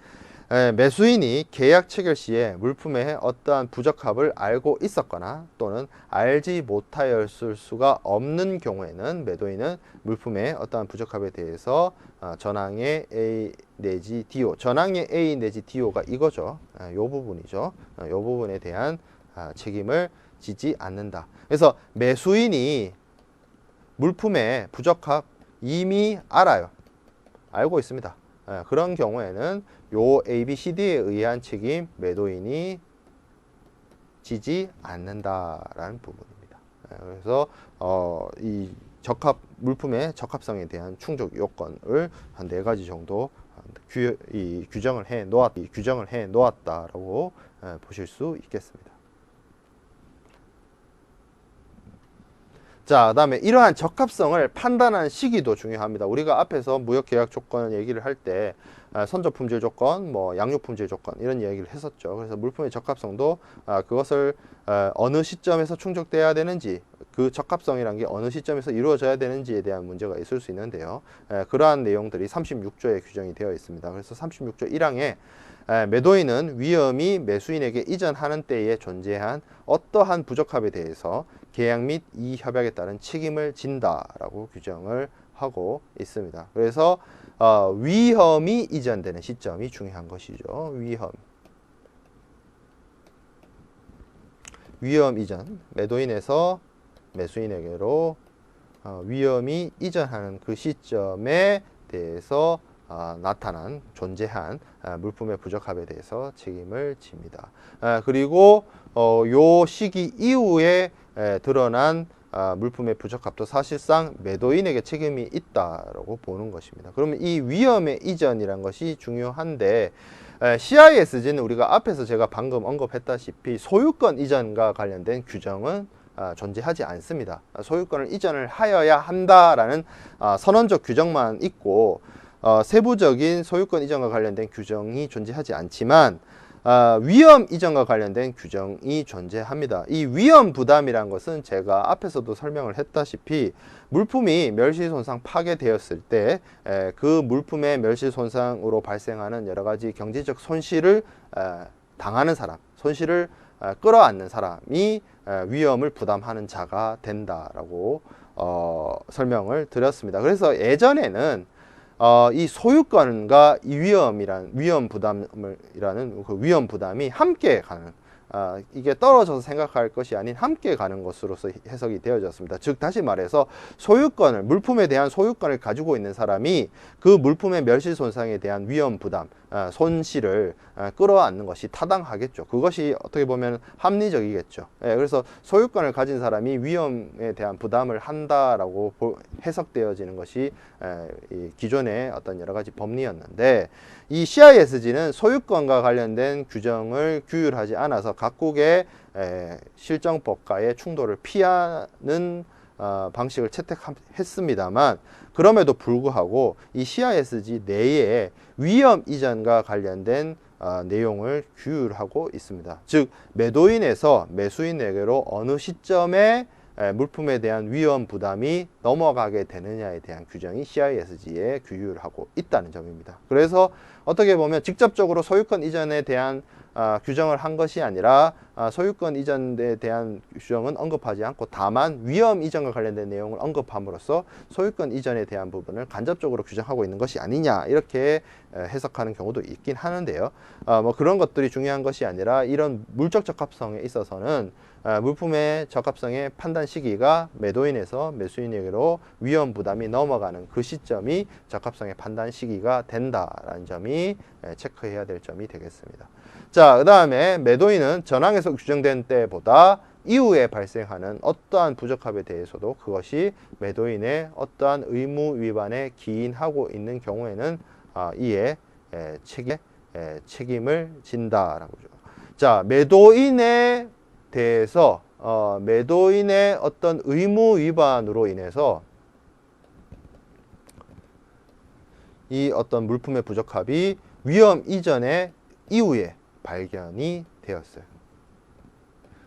매수인이 계약 체결 시에 물품의 어떠한 부적합을 알고 있었거나 또는 알지 못하였을 수가 없는 경우에는 매도인은 물품의 어떠한 부적합에 대해서 전항의 A 내지 DO, 전항의 A 내지 DO가 이거죠. 요 부분이죠. 요 부분에 대한 책임을 지지 않는다. 그래서 매수인이 물품의 부적합 이미 알고 있습니다. 그런 경우에는 요 A, B, C, D에 의한 책임 매도인이 지지 않는다라는 부분입니다. 그래서 이 물품의 적합성에 대한 충족 요건을 한 4가지 정도 규정을 해 놓았다라고 보실 수 있겠습니다. 자, 그 다음에 이러한 적합성을 판단하는 시기도 중요합니다. 우리가 앞에서 무역계약 조건 얘기를 할 때 선저품질 조건, 양육품질 조건 이런 얘기를 했었죠. 그래서 물품의 적합성도 그것을 어느 시점에서 충족돼야 되는지, 그 적합성이란 게 어느 시점에서 이루어져야 되는지에 대한 문제가 있을 수 있는데요. 그러한 내용들이 36조에 규정이 되어 있습니다. 그래서 36조 1항에 매도인은 위험이 매수인에게 이전하는 때에 존재한 어떠한 부적합에 대해서 계약 및 이 협약에 따른 책임을 진다라고 규정을 하고 있습니다. 그래서 위험이 이전되는 시점이 중요한 것이죠. 위험 이전, 매도인에서 매수인에게로 위험이 이전하는 그 시점에 대해서 존재한 물품의 부적합에 대해서 책임을 집니다. 그리고 요 시기 이후에 드러난 물품의 부적합도 사실상 매도인에게 책임이 있다라고 보는 것입니다. 그러면 이 위험의 이전이란 것이 중요한데, CISG는 우리가 앞에서 제가 방금 언급했다시피 소유권 이전과 관련된 규정은 존재하지 않습니다. 소유권을 이전을 하여야 한다라는 선언적 규정만 있고 세부적인 소유권 이전과 관련된 규정이 존재하지 않지만 위험 이전과 관련된 규정이 존재합니다. 이 위험 부담이란 것은 제가 앞에서도 설명을 했다시피 물품이 멸실손상 파괴되었을 때 그 물품의 멸실손상으로 발생하는 여러 가지 경제적 손실을 당하는 사람, 손실을 끌어안는 사람이 위험을 부담하는 자가 된다라고 설명을 드렸습니다. 그래서 예전에는 이 소유권과 이 위험 부담이 함께 가는, 이게 떨어져서 생각할 것이 아닌 함께 가는 것으로서 해석이 되어졌습니다. 즉 다시 말해서 물품에 대한 소유권을 가지고 있는 사람이 그 물품의 멸실 손상에 대한 위험 부담, 손실을 끌어안는 것이 타당하겠죠. 그것이 어떻게 보면 합리적이겠죠. 예, 그래서 소유권을 가진 사람이 위험에 대한 부담을 한다라고 해석되어지는 것이 이 기존의 어떤 여러 가지 법리였는데, 이 CISG는 소유권과 관련된 규정을 규율하지 않아서 각국의 실정법과의 충돌을 피하는 방식을 채택했습니다만, 그럼에도 불구하고 이 CISG 내에 위험 이전과 관련된 내용을 규율하고 있습니다. 즉, 매도인에서 매수인에게로 어느 시점에 물품에 대한 위험 부담이 넘어가게 되느냐에 대한 규정이 CISG에 규율하고 있다는 점입니다. 그래서 어떻게 보면 직접적으로 소유권 이전에 대한 규정을 한 것이 아니라 소유권 이전에 대한 규정은 언급하지 않고 다만 위험 이전과 관련된 내용을 언급함으로써 소유권 이전에 대한 부분을 간접적으로 규정하고 있는 것이 아니냐, 이렇게 해석하는 경우도 있긴 하는데요. 뭐 그런 것들이 중요한 것이 아니라 이런 물적 적합성에 있어서는 물품의 적합성의 판단 시기가 매도인에서 매수인에게로 위험 부담이 넘어가는 그 시점이 적합성의 판단 시기가 된다라는 점이 체크해야 될 점이 되겠습니다. 자, 그 다음에 매도인은 전항에서 규정된 때보다 이후에 발생하는 어떠한 부적합에 대해서도 그것이 매도인의 어떠한 의무 위반에 기인하고 있는 경우에는 이에 책임을 진다라고 하죠. 자, 매도인에 대해서 매도인의 어떤 의무 위반으로 인해서 이 어떤 물품의 부적합이 위험 이전에 이후에 발견이 되었어요.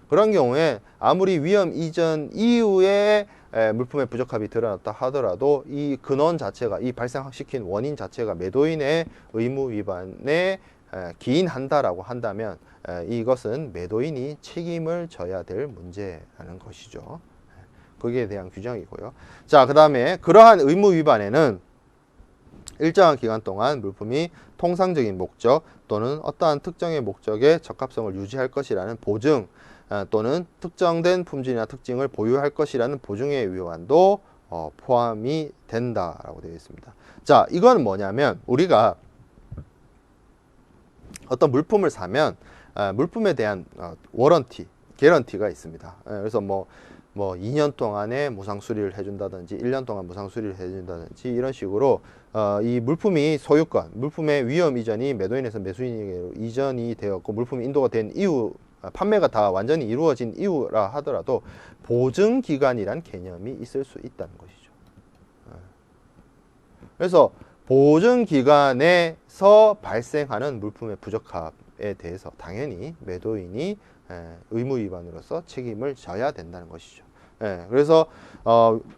그런 경우에 아무리 위험 이전 이후에 물품의 부적합이 드러났다 하더라도 이 근원 자체가, 이 발생시킨 원인 자체가 매도인의 의무 위반에 기인한다라고 한다면 이것은 매도인이 책임을 져야 될 문제라는 것이죠. 거기에 대한 규정이고요. 자, 그 다음에 그러한 의무 위반에는 일정한 기간 동안 물품이 통상적인 목적 또는 어떠한 특정의 목적의 적합성을 유지할 것이라는 보증 또는 특정된 품질이나 특징을 보유할 것이라는 보증의 위반도 포함이 된다라고 되어 있습니다. 자, 이건 뭐냐면 우리가 어떤 물품을 사면 물품에 대한 워런티, 개런티가 있습니다. 그래서 뭐 2년 동안에 무상 수리를 해준다든지 1년 동안 무상 수리를 해준다든지 이런 식으로 이 물품이 소유권, 물품의 위험 이전이 매도인에서 매수인에게로 이전이 되었고 물품이 인도가 된 이후, 판매가 다 완전히 이루어진 이후라 하더라도 보증기간이란 개념이 있을 수 있다는 것이죠. 그래서 보증기간에서 발생하는 물품의 부적합에 대해서 당연히 매도인이 의무 위반으로서 책임을 져야 된다는 것이죠. 그래서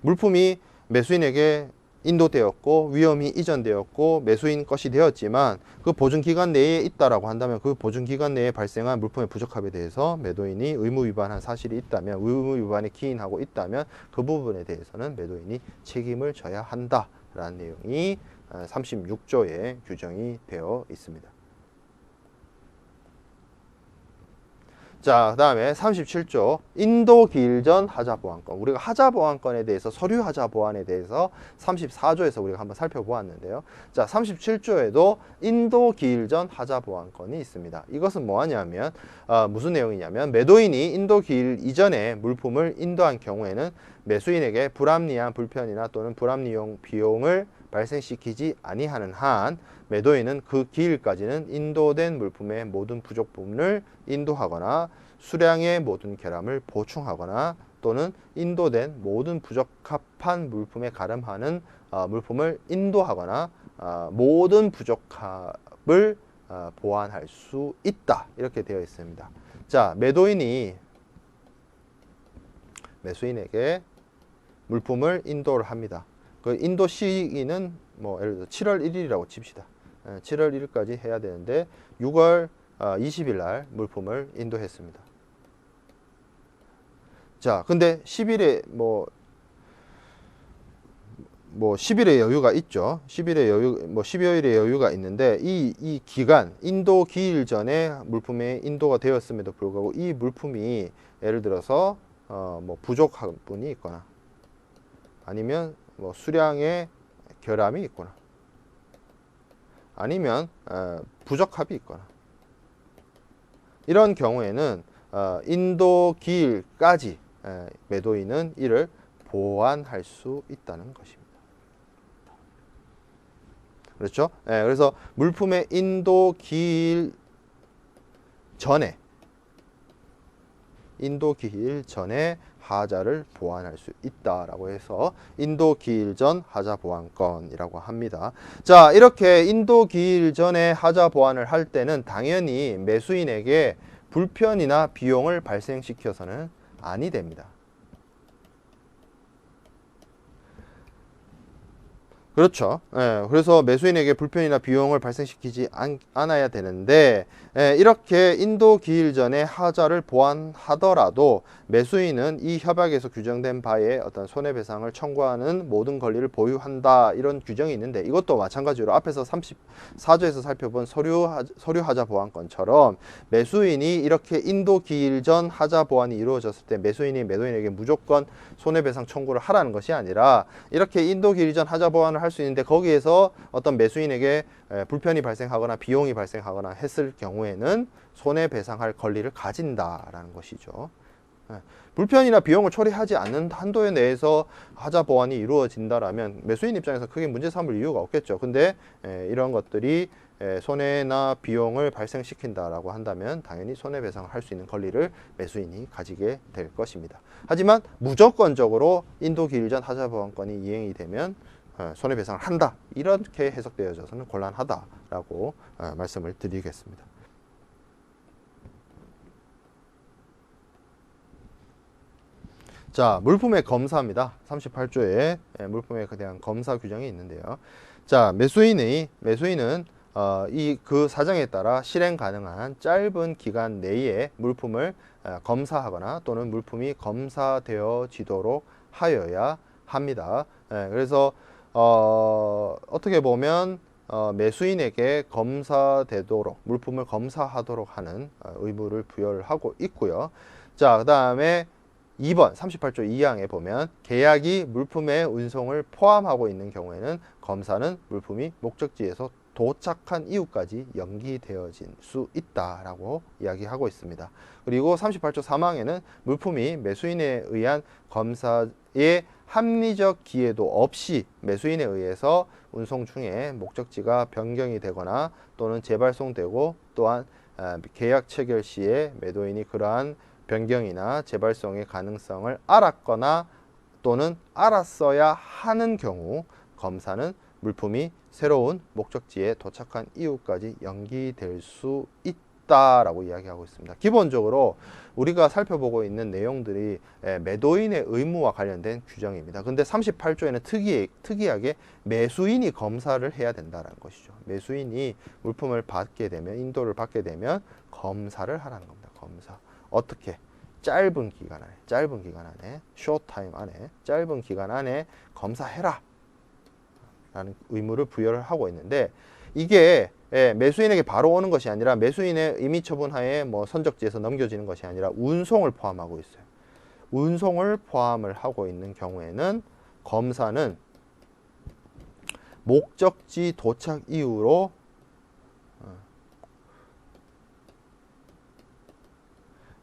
물품이 매수인에게 인도되었고 위험이 이전되었고 매수인 것이 되었지만 그 보증기간 내에 있다라고 한다면 그 보증기간 내에 발생한 물품의 부적합에 대해서 매도인이 의무 위반한 사실이 있다면, 의무 위반에 기인하고 있다면 그 부분에 대해서는 매도인이 책임을 져야 한다라는 내용이 36조에 규정이 되어 있습니다. 자, 그 다음에 37조 인도기일전 하자보안권. 우리가 하자보안권에 대해서, 서류 하자보안에 대해서 34조에서 우리가 한번 살펴보았는데요. 자, 37조에도 인도기일전 하자보안권이 있습니다. 이것은 뭐하냐면 무슨 내용이냐면 매도인이 인도기일 이전에 물품을 인도한 경우에는 매수인에게 불합리한 불편이나 또는 불합리용 비용을 발생시키지 아니하는 한 매도인은 그 기일까지는 인도된 물품의 모든 부족 부분을 인도하거나 수량의 모든 결함을 보충하거나 또는 인도된 모든 부적합한 물품에 가름하는 물품을 인도하거나 모든 부적합을 보완할 수 있다, 이렇게 되어 있습니다. 자, 매도인이 매수인에게 물품을 인도를 합니다. 그 인도 시기는 뭐 예를 들어 7월 1일이라고 칩시다. 7월 1일까지 해야 되는데 6월 20일 날 물품을 인도했습니다. 자, 근데 10일에 뭐 10일의 여유가 있죠. 10일의 여유, 12일의 여유가 있는데 이 기간, 인도 기일 전에 물품이 인도가 되었음에도 불구하고 이 물품이 예를 들어서 뭐 부족한 분이 있거나 아니면 뭐 수량의 결함이 있거나 아니면 부적합이 있거나 이런 경우에는 인도 기일까지 매도인은 이를 보완할 수 있다는 것입니다. 그렇죠? 그래서 물품의 인도 기일 전에 하자를 보완할 수 있다라고 해서 인도 기일 전 하자 보완권이라고 합니다. 자, 이렇게 인도 기일 전에 하자 보완을 할 때는 당연히 매수인에게 불편이나 비용을 발생시켜서는 아니 됩니다. 그렇죠. 그래서 매수인에게 불편이나 비용을 발생시키지 않아야 되는데, 이렇게 인도 기일 전에 하자를 보완하더라도 매수인은 이 협약에서 규정된 바에 어떤 손해배상을 청구하는 모든 권리를 보유한다, 이런 규정이 있는데, 이것도 마찬가지로 앞에서 34조에서 살펴본 서류 하자 보완권처럼 매수인이 이렇게 인도 기일 전 하자 보완이 이루어졌을 때 매수인이 매도인에게 무조건 손해배상 청구를 하라는 것이 아니라, 이렇게 인도 기일 전 하자 보완을 할 수 있는데 거기에서 어떤 매수인에게 불편이 발생하거나 비용이 발생하거나 했을 경우에는 손해배상할 권리를 가진다라는 것이죠. 불편이나 비용을 초래하지 않는 한도에 내에서 하자 보완이 이루어진다라면 매수인 입장에서 크게 문제 삼을 이유가 없겠죠. 근데 이런 것들이 손해나 비용을 발생시킨다라고 한다면 당연히 손해배상을 할 수 있는 권리를 매수인이 가지게 될 것입니다. 하지만 무조건적으로 인도 기일 전 하자 보완권이 이행이 되면 손해배상을 한다, 이렇게 해석되어져서는 곤란하다라고 말씀을 드리겠습니다. 자, 물품의 검사입니다. 38조에 물품에 대한 검사 규정이 있는데요. 자, 매수인은 그 사정에 따라 실행 가능한 짧은 기간 내에 물품을 검사하거나 또는 물품이 검사되어지도록 하여야 합니다. 그래서 어떻게 보면 매수인에게 검사되도록, 물품을 검사하도록 하는 의무를 부여를 하고 있고요. 자, 그 다음에 2번 38조 2항에 보면 계약이 물품의 운송을 포함하고 있는 경우에는 검사는 물품이 목적지에서 도착한 이후까지 연기되어질 수 있다라고 이야기하고 있습니다. 그리고 38조 3항에는 물품이 매수인에 의한 검사의 합리적 기회도 없이 매수인에 의해서 운송 중에 목적지가 변경이 되거나 또는 재발송되고, 또한 계약 체결 시에 매도인이 그러한 변경이나 재발송의 가능성을 알았거나 또는 알았어야 하는 경우 검사는 물품이 새로운 목적지에 도착한 이후까지 연기될 수 있다라고 이야기하고 있습니다. 기본적으로 우리가 살펴보고 있는 내용들이 매도인의 의무와 관련된 규정입니다. 근데 38조에는 특이하게 매수인이 검사를 해야 된다는 것이죠. 매수인이 물품을 받게 되면, 인도를 받게 되면 검사를 하라는 겁니다. 검사. 어떻게? 짧은 기간 안에, 쇼타임 안에, 짧은 기간 안에 검사해라 라는 의무를 부여를 하고 있는데, 이게 매수인에게 바로 오는 것이 아니라 매수인의 임의 처분하에 선적지에서 넘겨지는 것이 아니라 운송을 포함하고 있어요. 운송을 포함을 하고 있는 경우에는 검사는 목적지 도착 이후로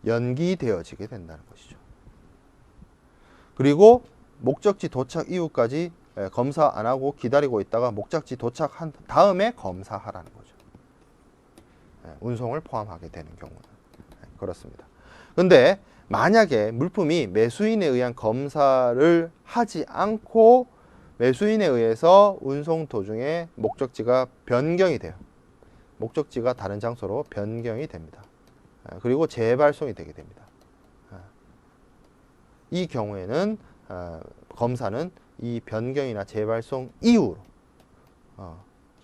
연기되어지게 된다는 것이죠. 그리고 목적지 도착 이후까지 검사 안 하고 기다리고 있다가 목적지 도착한 다음에 검사하라는 거죠. 운송을 포함하게 되는 경우는 그렇습니다. 근데 만약에 물품이 매수인에 의한 검사를 하지 않고 매수인에 의해서 운송 도중에 목적지가 변경이 돼요. 목적지가 다른 장소로 변경이 됩니다. 그리고 재발송이 되게 됩니다. 이 경우에는 검사는 이 변경이나 재발송 이후로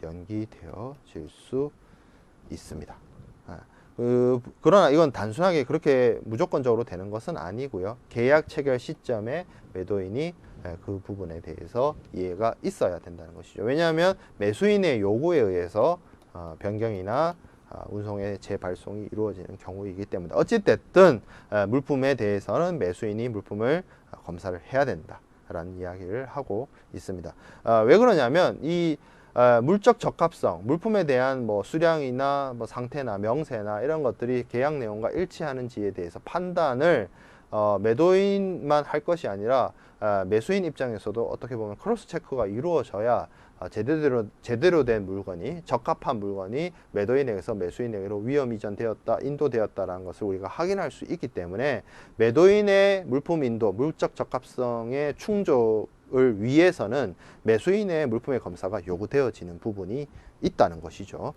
연기되어질 수 있습니다. 그러나 이건 단순하게 그렇게 무조건적으로 되는 것은 아니고요. 계약 체결 시점에 매도인이 그 부분에 대해서 이해가 있어야 된다는 것이죠. 왜냐하면 매수인의 요구에 의해서 변경이나 운송의 재발송이 이루어지는 경우이기 때문에 어찌됐든 물품에 대해서는 매수인이 물품을 검사를 해야 된다라는 이야기를 하고 있습니다. 왜 그러냐면 이 물적 적합성, 물품에 대한 뭐 수량이나 뭐 상태나 명세나 이런 것들이 계약 내용과 일치하는지에 대해서 판단을 매도인만 할 것이 아니라 매수인 입장에서도 어떻게 보면 크로스 체크가 이루어져야 제대로 된 물건이, 적합한 물건이 매도인에게서 매수인에게로 위험 이전되었다, 인도되었다라는 것을 우리가 확인할 수 있기 때문에 매도인의 물품 인도, 물적 적합성의 충족을 위해서는 매수인의 물품의 검사가 요구되어지는 부분이 있다는 것이죠.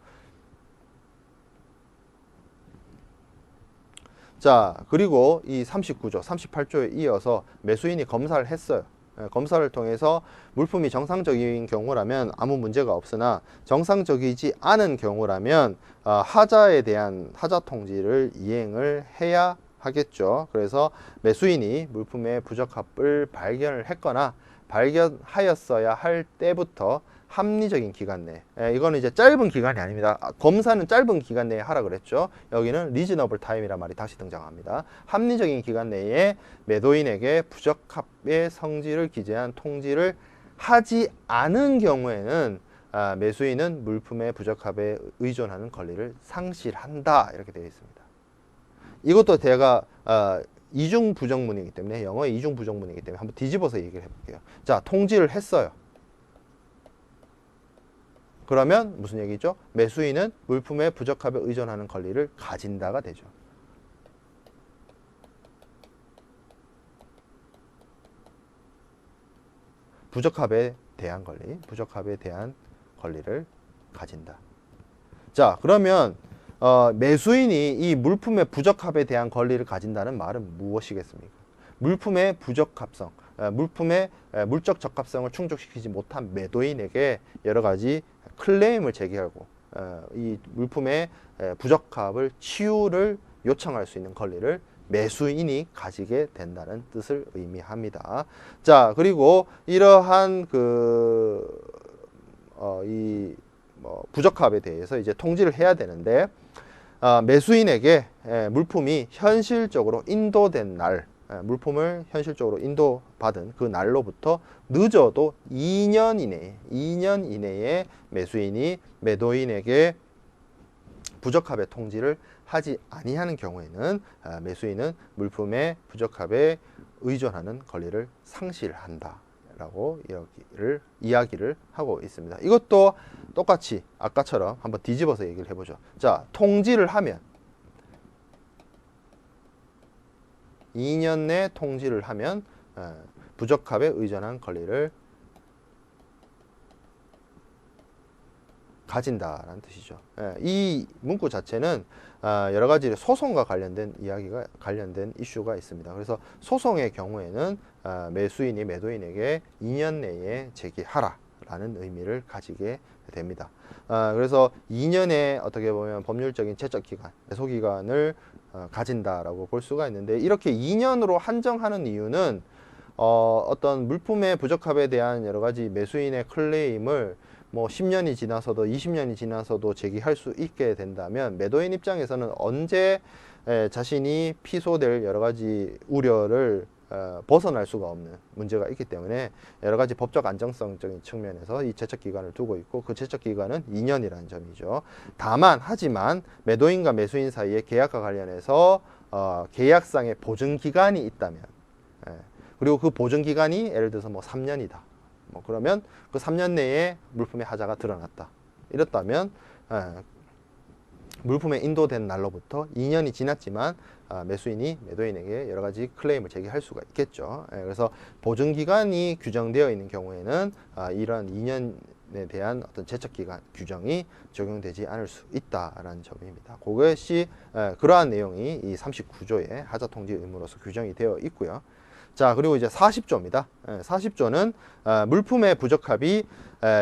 자, 그리고 이 39조, 38조에 이어서 매수인이 검사를 했어요. 검사를 통해서 물품이 정상적인 경우라면 아무 문제가 없으나 정상적이지 않은 경우라면 하자에 대한 하자 통지를 이행을 해야 하겠죠. 그래서 매수인이 물품의 부적합을 발견을 했거나 발견하였어야 할 때부터 합리적인 기간 내, 이거는 이제 짧은 기간이 아닙니다. 검사는 짧은 기간 내에 하라 그랬죠. 여기는 reasonable time이란 말이 다시 등장합니다. 합리적인 기간 내에 매도인에게 부적합의 성질을 기재한 통지를 하지 않은 경우에는 매수인은 물품의 부적합에 의존하는 권리를 상실한다, 이렇게 되어 있습니다. 이것도 제가 이중 부정문이기 때문에, 영어의 이중 부정문이기 때문에 한번 뒤집어서 얘기를 해볼게요. 자, 통지를 했어요. 그러면 무슨 얘기죠? 매수인은 물품의 부적합에 의존하는 권리를 가진다가 되죠. 부적합에 대한 권리를 가진다. 자, 그러면 매수인이 이 물품의 부적합에 대한 권리를 가진다는 말은 무엇이겠습니까? 물품의 부적합성, 물품의 물적 적합성을 충족시키지 못한 매도인에게 여러 가지 클레임을 제기하고 이 물품의 부적합을 치유를 요청할 수 있는 권리를 매수인이 가지게 된다는 뜻을 의미합니다. 자, 그리고 이러한 부적합에 대해서 이제 통지를 해야 되는데, 매수인에게 물품이 현실적으로 인도된 날, 물품을 현실적으로 인도받은 그 날로부터 늦어도 2년 이내에 매수인이 매도인에게 부적합의 통지를 하지 아니하는 경우에는 매수인은 물품의 부적합에 의존하는 권리를 상실한다 라고 이야기를 하고 있습니다. 이것도 똑같이 아까처럼 한번 뒤집어서 얘기를 해보죠. 자, 통지를 하면 2년 내 통지를 하면 부적합에 의존한 권리를 가진다라는 뜻이죠. 이 문구 자체는 여러 가지 소송과 관련된 이슈가 있습니다. 그래서 소송의 경우에는 매수인이 매도인에게 2년 내에 제기하라라는 의미를 가지게 됩니다. 그래서 2년의 어떻게 보면 법률적인 제적기간, 매소기간을 가진다라고 볼 수가 있는데, 이렇게 2년으로 한정하는 이유는 어떤 물품의 부적합에 대한 여러 가지 매수인의 클레임을 뭐 10년이 지나서도 20년이 지나서도 제기할 수 있게 된다면 매도인 입장에서는 언제 자신이 피소될 여러 가지 우려를 벗어날 수가 없는 문제가 있기 때문에 여러 가지 법적 안정성적인 측면에서 이 제척기간을 두고 있고, 그 제척기간은 2년이라는 점이죠. 하지만 매도인과 매수인 사이의 계약과 관련해서 계약상의 보증기간이 있다면, 그리고 그 보증기간이 예를 들어서 뭐 3년이다. 그러면 그 3년 내에 물품의 하자가 드러났다. 이렇다면 물품에 인도된 날로부터 2년이 지났지만 매수인이 매도인에게 여러 가지 클레임을 제기할 수가 있겠죠. 그래서 보증기간이 규정되어 있는 경우에는 이런 2년에 대한 어떤 제척기간 규정이 적용되지 않을 수 있다라는 점입니다. 그것이 그러한 내용이 이 39조의 하자통지 의무로서 규정이 되어 있고요. 자, 그리고 이제 40조입니다. 40조는 물품의 부적합이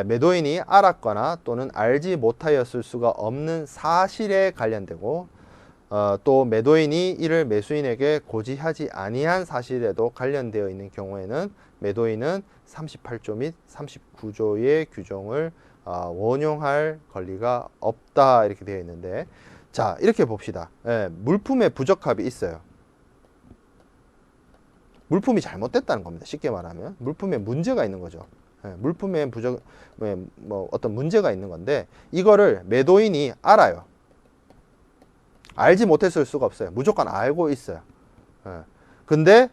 매도인이 알았거나 또는 알지 못하였을 수가 없는 사실에 관련되고, 또 매도인이 이를 매수인에게 고지하지 아니한 사실에도 관련되어 있는 경우에는 매도인은 38조 및 39조의 규정을 원용할 권리가 없다, 이렇게 되어 있는데, 자, 이렇게 봅시다. 물품의 부적합이 있어요. 물품이 잘못됐다는 겁니다. 쉽게 말하면 물품에 문제가 있는 거죠. 물품에 뭐 어떤 문제가 있는 건데 이거를 매도인이 알아요. 알지 못했을 수가 없어요. 무조건 알고 있어요. 근데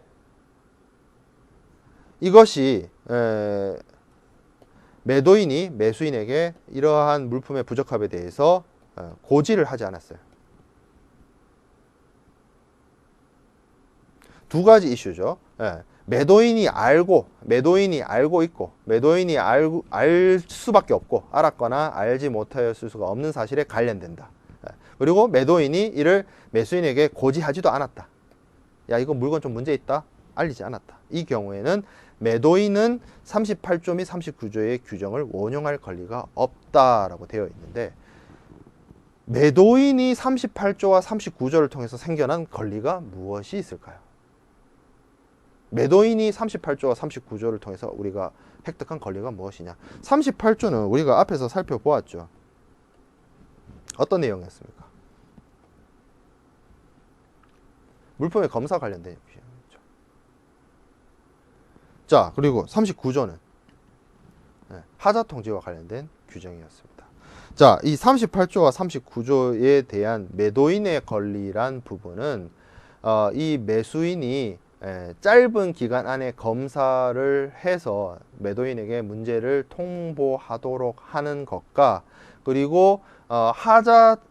이것이 매도인이 매수인에게 이러한 물품의 부적합에 대해서 고지를 하지 않았어요. 두 가지 이슈죠. 매도인이 알고 있고 매도인이 알 수밖에 없고 알았거나 알지 못하였을 수가 없는 사실에 관련된다. 그리고 매도인이 이를 매수인에게 고지하지도 않았다. 야, 이거 물건 좀 문제 있다. 알리지 않았다. 이 경우에는 매도인은 38조 및 39조의 규정을 원용할 권리가 없다라고 되어 있는데 매도인이 38조와 39조를 통해서 생겨난 권리가 무엇이 있을까요? 매도인이 38조와 39조를 통해서 우리가 획득한 권리가 무엇이냐? 38조는 우리가 앞에서 살펴보았죠. 어떤 내용이었습니까? 물품의 검사 관련된 규정이죠. 자, 그리고 39조는 하자 통지와 관련된 규정이었습니다. 자, 이 38조와 39조에 대한 매도인의 권리란 부분은 이 매수인이 짧은 기간 안에 검사를 해서 매도인에게 문제를 통보하도록 하는 것과 그리고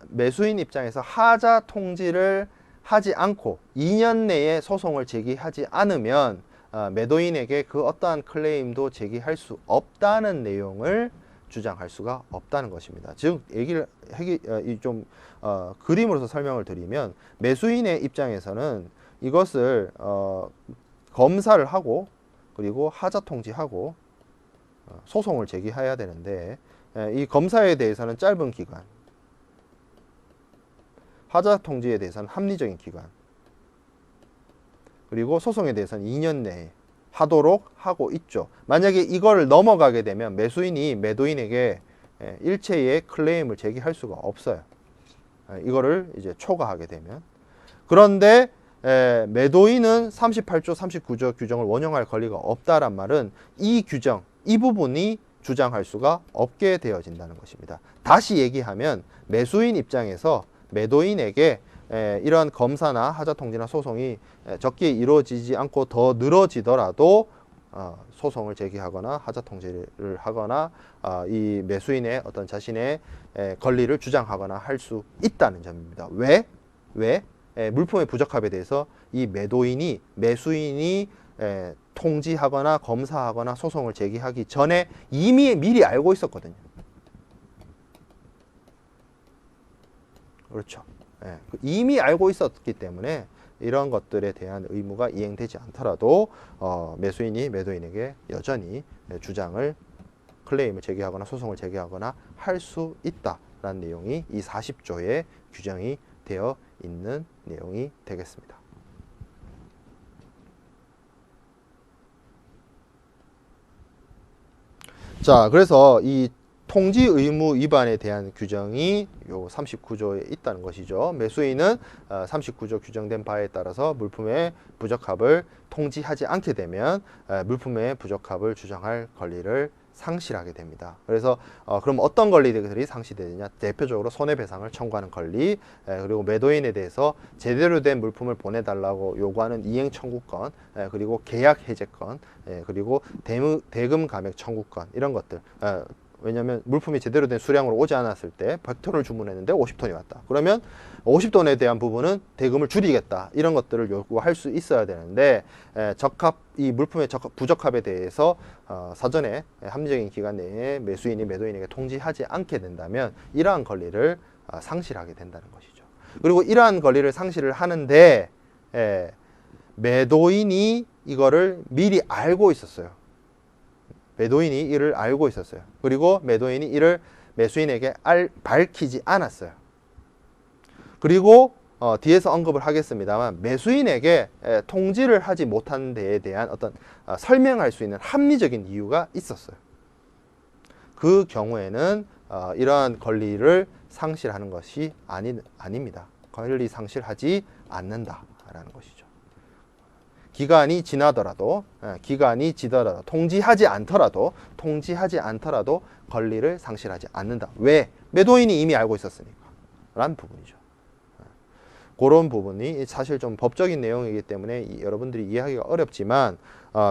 매수인 입장에서 하자 통지를 하지 않고 2년 내에 소송을 제기하지 않으면 매도인에게 그 어떠한 클레임도 제기할 수 없다는 내용을 주장할 수가 없다는 것입니다. 즉 그림으로서 설명을 드리면 매수인의 입장에서는 이것을 검사를 하고 그리고 하자 통지하고 소송을 제기해야 되는데 이 검사에 대해서는 짧은 기간, 하자 통지에 대해서는 합리적인 기간, 그리고 소송에 대해서는 2년 내에 하도록 하고 있죠. 만약에 이거를 넘어가게 되면 매수인이 매도인에게 일체의 클레임을 제기할 수가 없어요. 이거를 이제 초과하게 되면. 그런데 매도인은 38조, 39조 규정을 원용할 권리가 없다란 말은 이 규정, 이 부분이 주장할 수가 없게 되어진다는 것입니다. 다시 얘기하면 매수인 입장에서 매도인에게 이러한 검사나 하자 통지나 소송이 적게 이루어지지 않고 더 늘어지더라도 소송을 제기하거나 하자 통지를 하거나 이 매수인의 어떤 자신의 권리를 주장하거나 할 수 있다는 점입니다. 왜? 물품의 부적합에 대해서 이 매수인이 통지하거나 검사하거나 소송을 제기하기 전에 이미 미리 알고 있었거든요. 그렇죠. 이미 알고 있었기 때문에 이런 것들에 대한 의무가 이행되지 않더라도 매수인이 매도인에게 여전히 클레임을 제기하거나 소송을 제기하거나 할 수 있다라는 내용이 이 40조에 규정이 되어 있는 내용이 되겠습니다. 자, 그래서 이 통지 의무 위반에 대한 규정이 요 39조에 있다는 것이죠. 매수인은 39조 규정된 바에 따라서 물품의 부적합을 통지하지 않게 되면 물품의 부적합을 주장할 권리를 상실하게 됩니다. 그래서 그럼 어떤 권리들이 상실되느냐? 대표적으로 손해배상을 청구하는 권리, 그리고 매도인에 대해서 제대로 된 물품을 보내달라고 요구하는 이행 청구권, 그리고 계약 해제권, 그리고 대금 감액 청구권, 이런 것들. 왜냐하면 물품이 제대로 된 수량으로 오지 않았을 때 100톤을 주문했는데 50톤이 왔다. 그러면 50톤에 대한 부분은 대금을 줄이겠다. 이런 것들을 요구할 수 있어야 되는데 이 물품의 부적합에 대해서 사전에 합리적인 기간 내에 매수인이 매도인에게 통지하지 않게 된다면 이러한 권리를 상실하게 된다는 것이죠. 그리고 이러한 권리를 상실을 하는데 매도인이 이거를 미리 알고 있었어요. 매도인이 이를 알고 있었어요. 그리고 매도인이 이를 매수인에게 밝히지 않았어요. 그리고 뒤에서 언급을 하겠습니다만 매수인에게 통지를 하지 못한 데에 대한 어떤 설명할 수 있는 합리적인 이유가 있었어요. 그 경우에는 이러한 권리를 상실하는 것이 아닙니다. 권리 상실하지 않는다라는 것이죠. 기간이 지나더라도 통지하지 않더라도 권리를 상실하지 않는다. 왜? 매도인이 이미 알고 있었으니까 라는 부분이죠. 그런 부분이 사실 좀 법적인 내용이기 때문에 여러분들이 이해하기가 어렵지만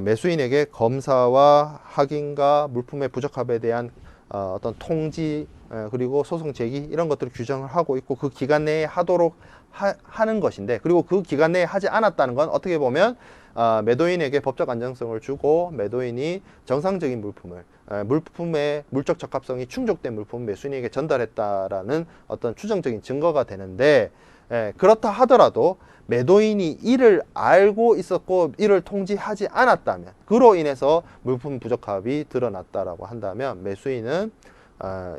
매수인에게 검사와 확인과 물품의 부적합에 대한 어떤 통지 그리고 소송 제기 이런 것들을 규정을 하고 있고 그 기간 내에 하도록 하는 것인데, 그리고 그 기간 내에 하지 않았다는 건 어떻게 보면 매도인에게 법적 안정성을 주고 매도인이 정상적인 물품의 물적 적합성이 충족된 물품을 매수인에게 전달했다라는 어떤 추정적인 증거가 되는데, 그렇다 하더라도 매도인이 이를 알고 있었고 이를 통지하지 않았다면, 그로 인해서 물품 부적합이 드러났다라고 한다면 매수인은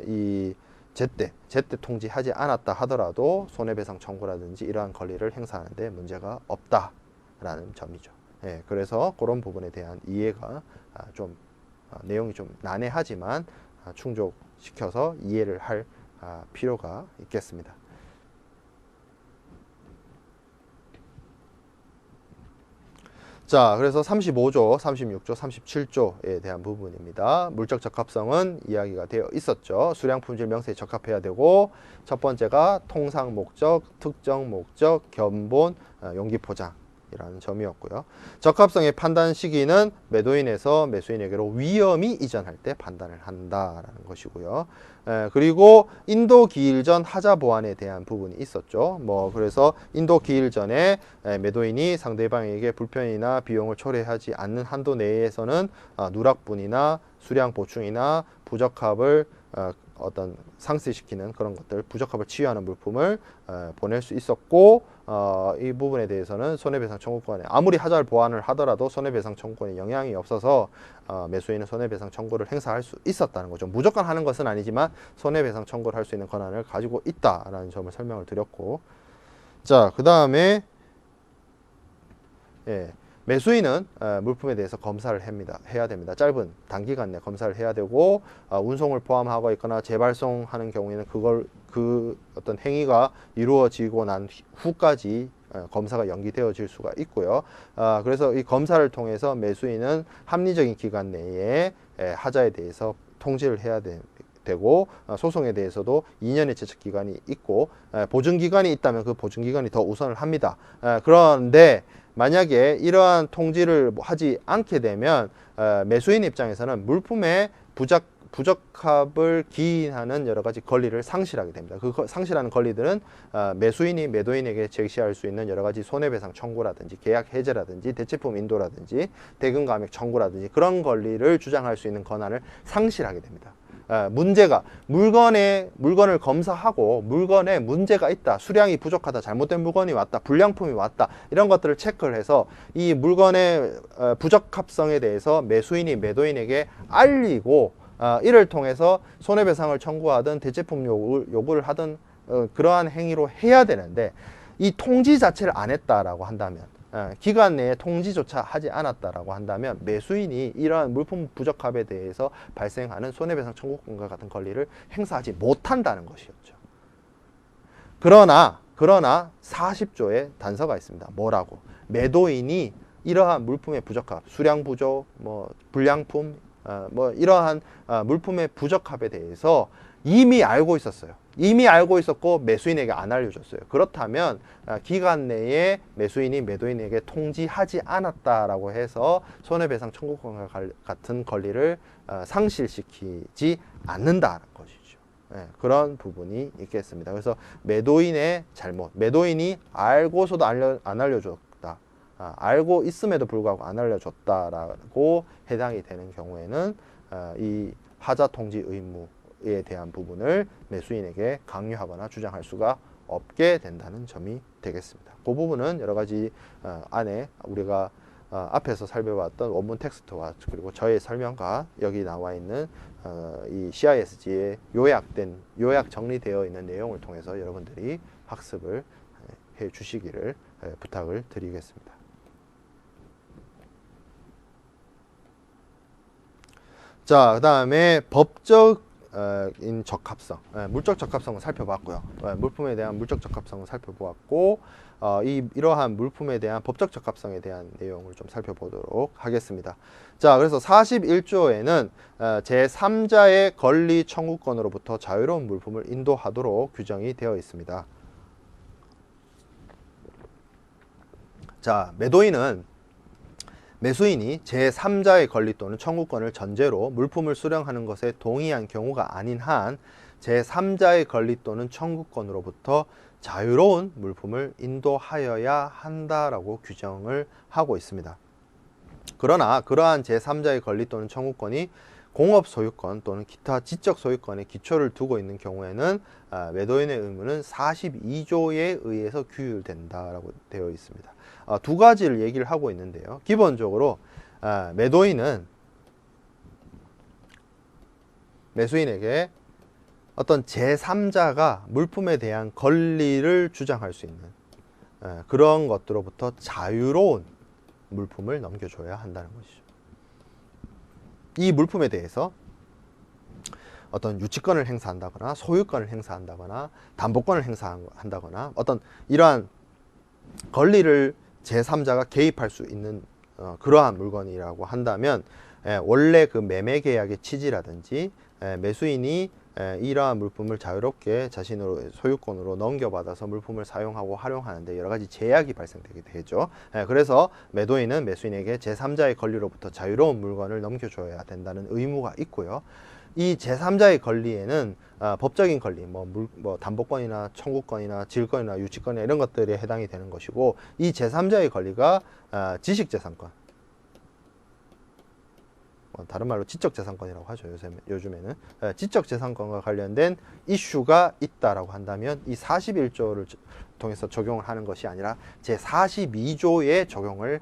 이 제때 통지하지 않았다 하더라도 손해배상 청구라든지 이러한 권리를 행사하는 데 문제가 없다라는 점이죠. 그래서 그런 부분에 대한 이해가 좀 내용이 좀 난해하지만 충족시켜서 이해를 할 필요가 있겠습니다. 자, 그래서 35조, 36조, 37조에 대한 부분입니다. 물적 적합성은 이야기가 되어 있었죠. 수량 품질 명세에 적합해야 되고, 첫 번째가 통상 목적, 특정 목적, 견본, 용기 포장이라는 점이었고요. 적합성의 판단 시기는 매도인에서 매수인에게로 위험이 이전할 때 판단을 한다라는 것이고요. 그리고 인도 기일 전 하자 보완에 대한 부분이 있었죠. 그래서 인도 기일 전에 매도인이 상대방에게 불편이나 비용을 초래하지 않는 한도 내에서는 누락분이나 수량 보충이나 부적합을 어떤 상쇄시키는 그런 것들, 부적합을 치유하는 물품을 보낼 수 있었고, 이 부분에 대해서는 손해배상 청구권에 아무리 하자를 보완을 하더라도 손해배상 청구권에 영향이 없어서 매수인은 손해배상 청구를 행사할 수 있었다는 거죠. 무조건 하는 것은 아니지만 손해배상 청구를 할 수 있는 권한을 가지고 있다라는 점을 설명을 드렸고, 자, 그 다음에 매수인은 물품에 대해서 검사를 해야 됩니다. 짧은 단기간 내 검사를 해야 되고, 운송을 포함하고 있거나 재발송하는 경우에는 그 어떤 행위가 이루어지고 난 후까지 검사가 연기되어질 수가 있고요. 그래서 이 검사를 통해서 매수인은 합리적인 기간 내에 하자에 대해서 통지를 해야 되고, 소송에 대해서도 2년의 제척 기간이 있고, 보증 기간이 있다면 그 보증 기간이 더 우선을 합니다. 그런데 만약에 이러한 통지를 하지 않게 되면 매수인 입장에서는 물품의 부적합을 기인하는 여러 가지 권리를 상실하게 됩니다. 그 상실하는 권리들은 매수인이 매도인에게 제시할 수 있는 여러 가지 손해배상 청구라든지 계약 해제라든지 대체품 인도라든지 대금 감액 청구라든지 그런 권리를 주장할 수 있는 권한을 상실하게 됩니다. 문제가 물건을 검사하고 물건에 문제가 있다, 수량이 부족하다, 잘못된 물건이 왔다, 불량품이 왔다, 이런 것들을 체크를 해서 이 물건의 부적합성에 대해서 매수인이 매도인에게 알리고 이를 통해서 손해배상을 청구하든 대체품 요구를 하든 그러한 행위로 해야 되는데, 이 통지 자체를 안 했다라고 한다면, 기간 내에 통지조차 하지 않았다라고 한다면 매수인이 이러한 물품 부적합에 대해서 발생하는 손해배상 청구권과 같은 권리를 행사하지 못한다는 것이었죠. 그러나 40조에 단서가 있습니다. 뭐라고? 매도인이 이러한 물품의 부적합, 수량 부족, 불량품, 이러한 물품의 부적합에 대해서 이미 알고 있었어요. 이미 알고 있었고 매수인에게 안 알려줬어요. 그렇다면 기간 내에 매수인이 매도인에게 통지하지 않았다라고 해서 손해배상 청구권과 같은 권리를 상실시키지 않는다는 것이죠. 그런 부분이 있겠습니다. 그래서 매도인의 잘못, 매도인이 알고서도 안 알려줬다, 알고 있음에도 불구하고 안 알려줬다라고 해당이 되는 경우에는 이 하자 통지 의무에 대한 부분을 매수인에게 강요하거나 주장할 수가 없게 된다는 점이 되겠습니다. 그 부분은 여러 가지 안에 우리가 앞에서 살펴봤던 원문 텍스트와 그리고 저의 설명과 여기 나와 있는 이 CISG에 요약 정리되어 있는 내용을 통해서 여러분들이 학습을 해 주시기를 부탁을 드리겠습니다. 자, 그 다음에 법적 인 적합성, 물적 적합성을 살펴봤고요. 물품에 대한 물적 적합성을 살펴보았고, 이러한 물품에 대한 법적 적합성에 대한 내용을 좀 살펴보도록 하겠습니다. 자, 그래서 41조에는 제3자의 권리 청구권으로부터 자유로운 물품을 인도하도록 규정이 되어 있습니다. 자, 매수인이 제3자의 권리 또는 청구권을 전제로 물품을 수령하는 것에 동의한 경우가 아닌 한 제3자의 권리 또는 청구권으로부터 자유로운 물품을 인도하여야 한다라고 규정을 하고 있습니다. 그러나 그러한 제3자의 권리 또는 청구권이 공업 소유권 또는 기타 지적 소유권에 기초를 두고 있는 경우에는 매도인의 의무는 42조에 의해서 규율된다라고 되어 있습니다. 두 가지를 얘기를 하고 있는데요. 기본적으로 매수인에게 어떤 제3자가 물품에 대한 권리를 주장할 수 있는 그런 것들로부터 자유로운 물품을 넘겨줘야 한다는 것이죠. 이 물품에 대해서 어떤 유치권을 행사한다거나 소유권을 행사한다거나 담보권을 행사한다거나 어떤 이러한 권리를 제3자가 개입할 수 있는 그러한 물건이라고 한다면 원래 그 매매 계약의 취지라든지 매수인이 이러한 물품을 자유롭게 자신의 소유권으로 넘겨받아서 물품을 사용하고 활용하는데 여러 가지 제약이 발생되게 되죠. 그래서 매도인은 매수인에게 제3자의 권리로부터 자유로운 물건을 넘겨줘야 된다는 의무가 있고요. 이 제3자의 권리에는 법적인 권리, 뭐 담보권이나 청구권이나 질권이나 유치권이나 이런 것들에 해당이 되는 것이고, 이 제3자의 권리가 지식재산권, 다른 말로 지적재산권이라고 하죠. 요즘에는 지적재산권과 관련된 이슈가 있다라고 한다면 이 41조를 통해서 적용을 하는 것이 아니라 제42조에 적용을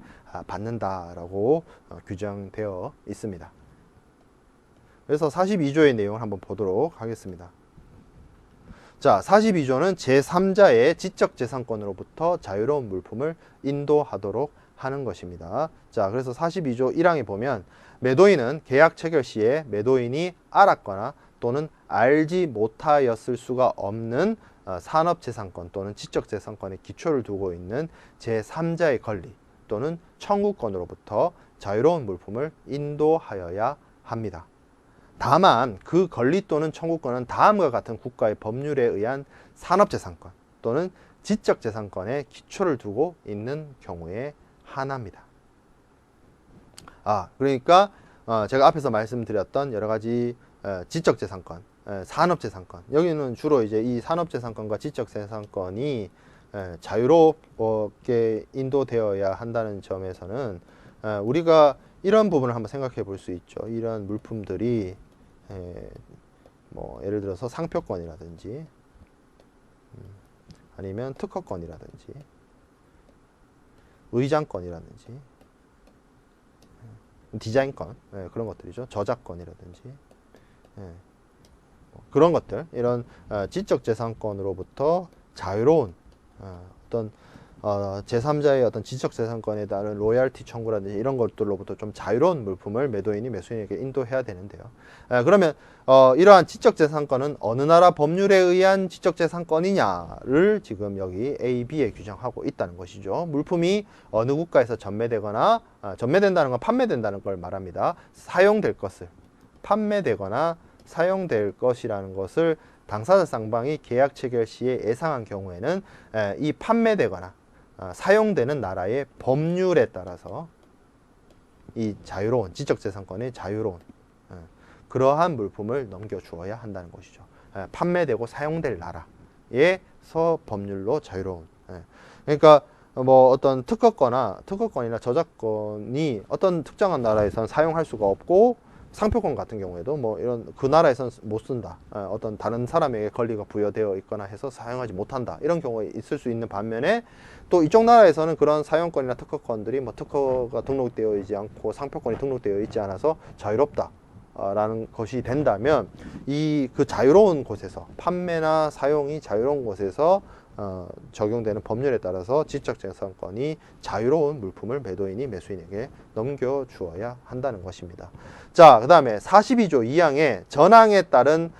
받는다라고 규정되어 있습니다. 그래서 42조의 내용을 한번 보도록 하겠습니다. 자, 42조는 제3자의 지적재산권으로부터 자유로운 물품을 인도하도록 하는 것입니다. 자, 그래서 42조 1항에 보면 매도인은 계약 체결 시에 매도인이 알았거나 또는 알지 못하였을 수가 없는 산업재산권 또는 지적재산권에 기초를 두고 있는 제3자의 권리 또는 청구권으로부터 자유로운 물품을 인도하여야 합니다. 다만 그 권리 또는 청구권은 다음과 같은 국가의 법률에 의한 산업재산권 또는 지적재산권에 기초를 두고 있는 경우에 한합니다. 그러니까 제가 앞에서 말씀드렸던 여러 가지 지적재산권, 산업재산권, 여기는 주로 이제 이 산업재산권과 지적재산권이 자유롭게 인도되어야 한다는 점에서는 우리가 이런 부분을 한번 생각해 볼 수 있죠. 이런 물품들이 뭐 예를 들어서 상표권이라든지 아니면 특허권이라든지 의장권이라든지 디자인권, 그런 것들이죠. 저작권이라든지 그런 것들, 이런 지적재산권으로부터 자유로운 어떤 제3자의 어떤 지적재산권에 따른 로열티 청구라든지 이런 것들로부터 좀 자유로운 물품을 매도인이 매수인에게 인도해야 되는데요. 그러면 이러한 지적재산권은 어느 나라 법률에 의한 지적재산권이냐를 지금 여기 A, B에 규정하고 있다는 것이죠. 물품이 어느 국가에서 전매되거나 전매된다는 건 판매된다는 걸 말합니다. 사용될 것을 판매되거나 사용될 것이라는 것을 당사자 쌍방이 계약 체결 시에 예상한 경우에는 이 판매되거나 사용되는 나라의 법률에 따라서 이 자유로운 지적재산권의 자유로운 그러한 물품을 넘겨주어야 한다는 것이죠. 판매되고 사용될 나라에서 법률로 자유로운. 그러니까 뭐 어떤 특허권이나 저작권이 어떤 특정한 나라에서는 사용할 수가 없고, 상표권 같은 경우에도 뭐 이런 그 나라에서는 못 쓴다, 어떤 다른 사람에게 권리가 부여되어 있거나 해서 사용하지 못한다, 이런 경우가 있을 수 있는 반면에 또 이쪽 나라에서는 그런 사용권이나 특허권들이 뭐 특허가 등록되어 있지 않고 상표권이 등록되어 있지 않아서 자유롭다, 라는 것이 된다면 이 그 자유로운 곳에서 판매나 사용이 자유로운 곳에서 적용되는 법률에 따라서 지적재산권이 자유로운 물품을 매도인이 매수인에게 넘겨주어야 한다는 것입니다. 자, 그 다음에 42조 2항의 전항에 따른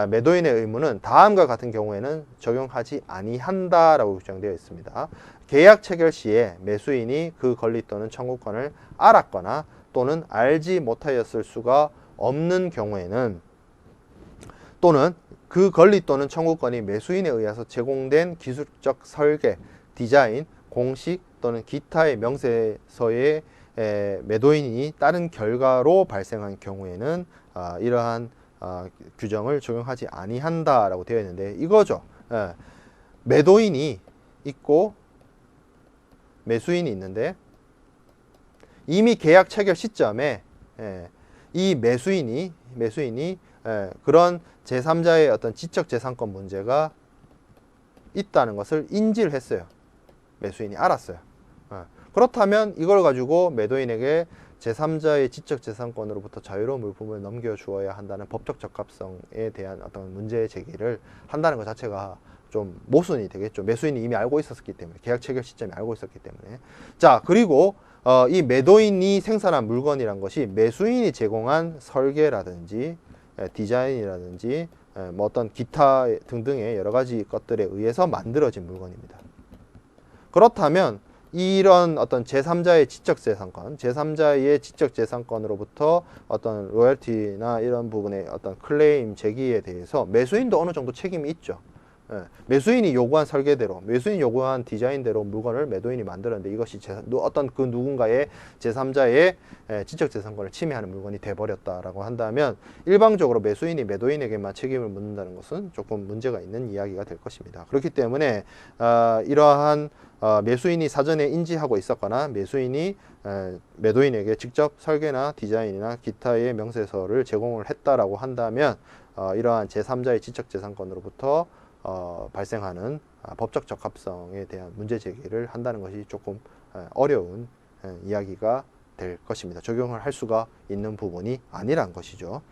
매도인의 의무는 다음과 같은 경우에는 적용하지 아니한다라고 규정되어 있습니다. 계약 체결 시에 매수인이 그 권리 또는 청구권을 알았거나 또는 알지 못하였을 수가 없는 경우에는, 또는 그 권리 또는 청구권이 매수인에 의해서 제공된 기술적 설계, 디자인, 공식 또는 기타의 명세서에 매도인이 따른 결과로 발생한 경우에는 이러한 규정을 적용하지 아니한다라고 되어 있는데, 이거죠. 매도인이 있고 매수인이 있는데 이미 계약 체결 시점에 이 매수인이 그런 제3자의 어떤 지적재산권 문제가 있다는 것을 인지를 했어요. 매수인이 알았어요. 그렇다면 이걸 가지고 매도인에게 제3자의 지적재산권으로부터 자유로운 물품을 넘겨주어야 한다는 법적 적합성에 대한 어떤 문제 제기를 한다는 것 자체가 좀 모순이 되겠죠. 매수인이 이미 알고 있었기 때문에, 계약 체결 시점에 알고 있었기 때문에. 자, 그리고 이 매도인이 생산한 물건이란 것이 매수인이 제공한 설계라든지 디자인이라든지 뭐 어떤 기타 등등의 여러 가지 것들에 의해서 만들어진 물건입니다. 그렇다면 이런 어떤 제3자의 지적재산권, 제3자의 지적재산권으로부터 어떤 로열티나 이런 부분의 어떤 클레임 제기에 대해서 매수인도 어느 정도 책임이 있죠. 매수인이 요구한 설계대로, 매수인이 요구한 디자인대로 물건을 매도인이 만들었는데 이것이 어떤 그 누군가의 제3자의 지적재산권을 침해하는 물건이 돼버렸다라고 한다면 일방적으로 매수인이 매도인에게만 책임을 묻는다는 것은 조금 문제가 있는 이야기가 될 것입니다. 그렇기 때문에 이러한 매수인이 사전에 인지하고 있었거나 매수인이 매도인에게 직접 설계나 디자인이나 기타의 명세서를 제공을 했다라고 한다면 이러한 제3자의 지적재산권으로부터 발생하는 법적 적합성에 대한 문제 제기를 한다는 것이 조금 어려운 이야기가 될 것입니다. 적용을 할 수가 있는 부분이 아니란 것이죠.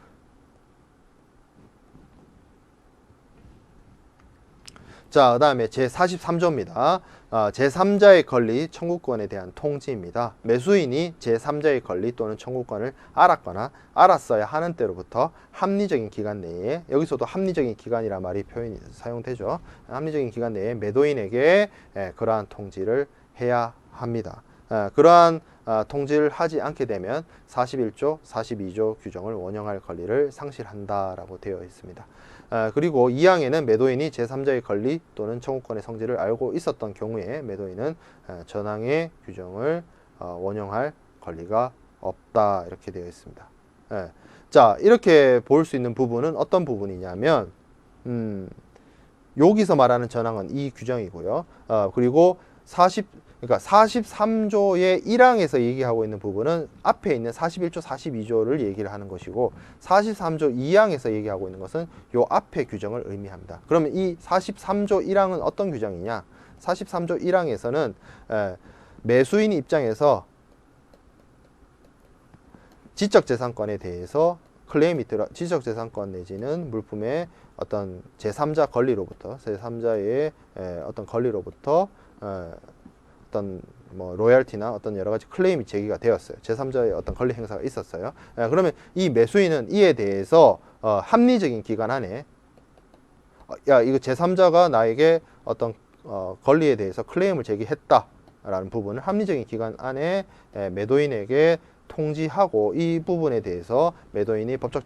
자, 그 다음에 제43조입니다. 제3자의 권리 청구권에 대한 통지입니다. 매수인이 제3자의 권리 또는 청구권을 알았거나 알았어야 하는 때로부터 합리적인 기간 내에, 여기서도 합리적인 기간이란 말이 표현이 사용되죠. 합리적인 기간 내에 매도인에게 그러한 통지를 해야 합니다. 그러한 통지를 하지 않게 되면 41조, 42조 규정을 원형할 권리를 상실한다라고 되어 있습니다. 그리고 2항에는 매도인이 제3자의 권리 또는 청구권의 성질을 알고 있었던 경우에 매도인은 전항의 규정을 원형할 권리가 없다, 이렇게 되어 있습니다. 자, 이렇게 볼 수 있는 부분은 어떤 부분이냐면 여기서 말하는 전항은 이 규정이고요. 그리고 43조의 1항에서 얘기하고 있는 부분은 앞에 있는 41조, 42조를 얘기를 하는 것이고 43조 2항에서 얘기하고 있는 것은 요 앞에 규정을 의미합니다. 그러면 이 43조 1항은 어떤 규정이냐? 43조 1항에서는 매수인 입장에서 지적재산권에 대해서 클레임이 지적재산권 내지는 물품의 어떤 제3자 권리로부터, 제3자의 어떤 권리로부터 어떤 뭐 로열티나 어떤 여러 가지 클레임이 제기가 되었어요. 제3자의 어떤 권리 행사가 있었어요. 그러면 이 매수인은 이에 대해서 합리적인 기간 안에 야, 이거 제3자가 나에게 어떤 권리에 대해서 클레임을 제기했다라는 부분을 합리적인 기간 안에 매도인에게 통지하고, 이 부분에 대해서 매도인이 법적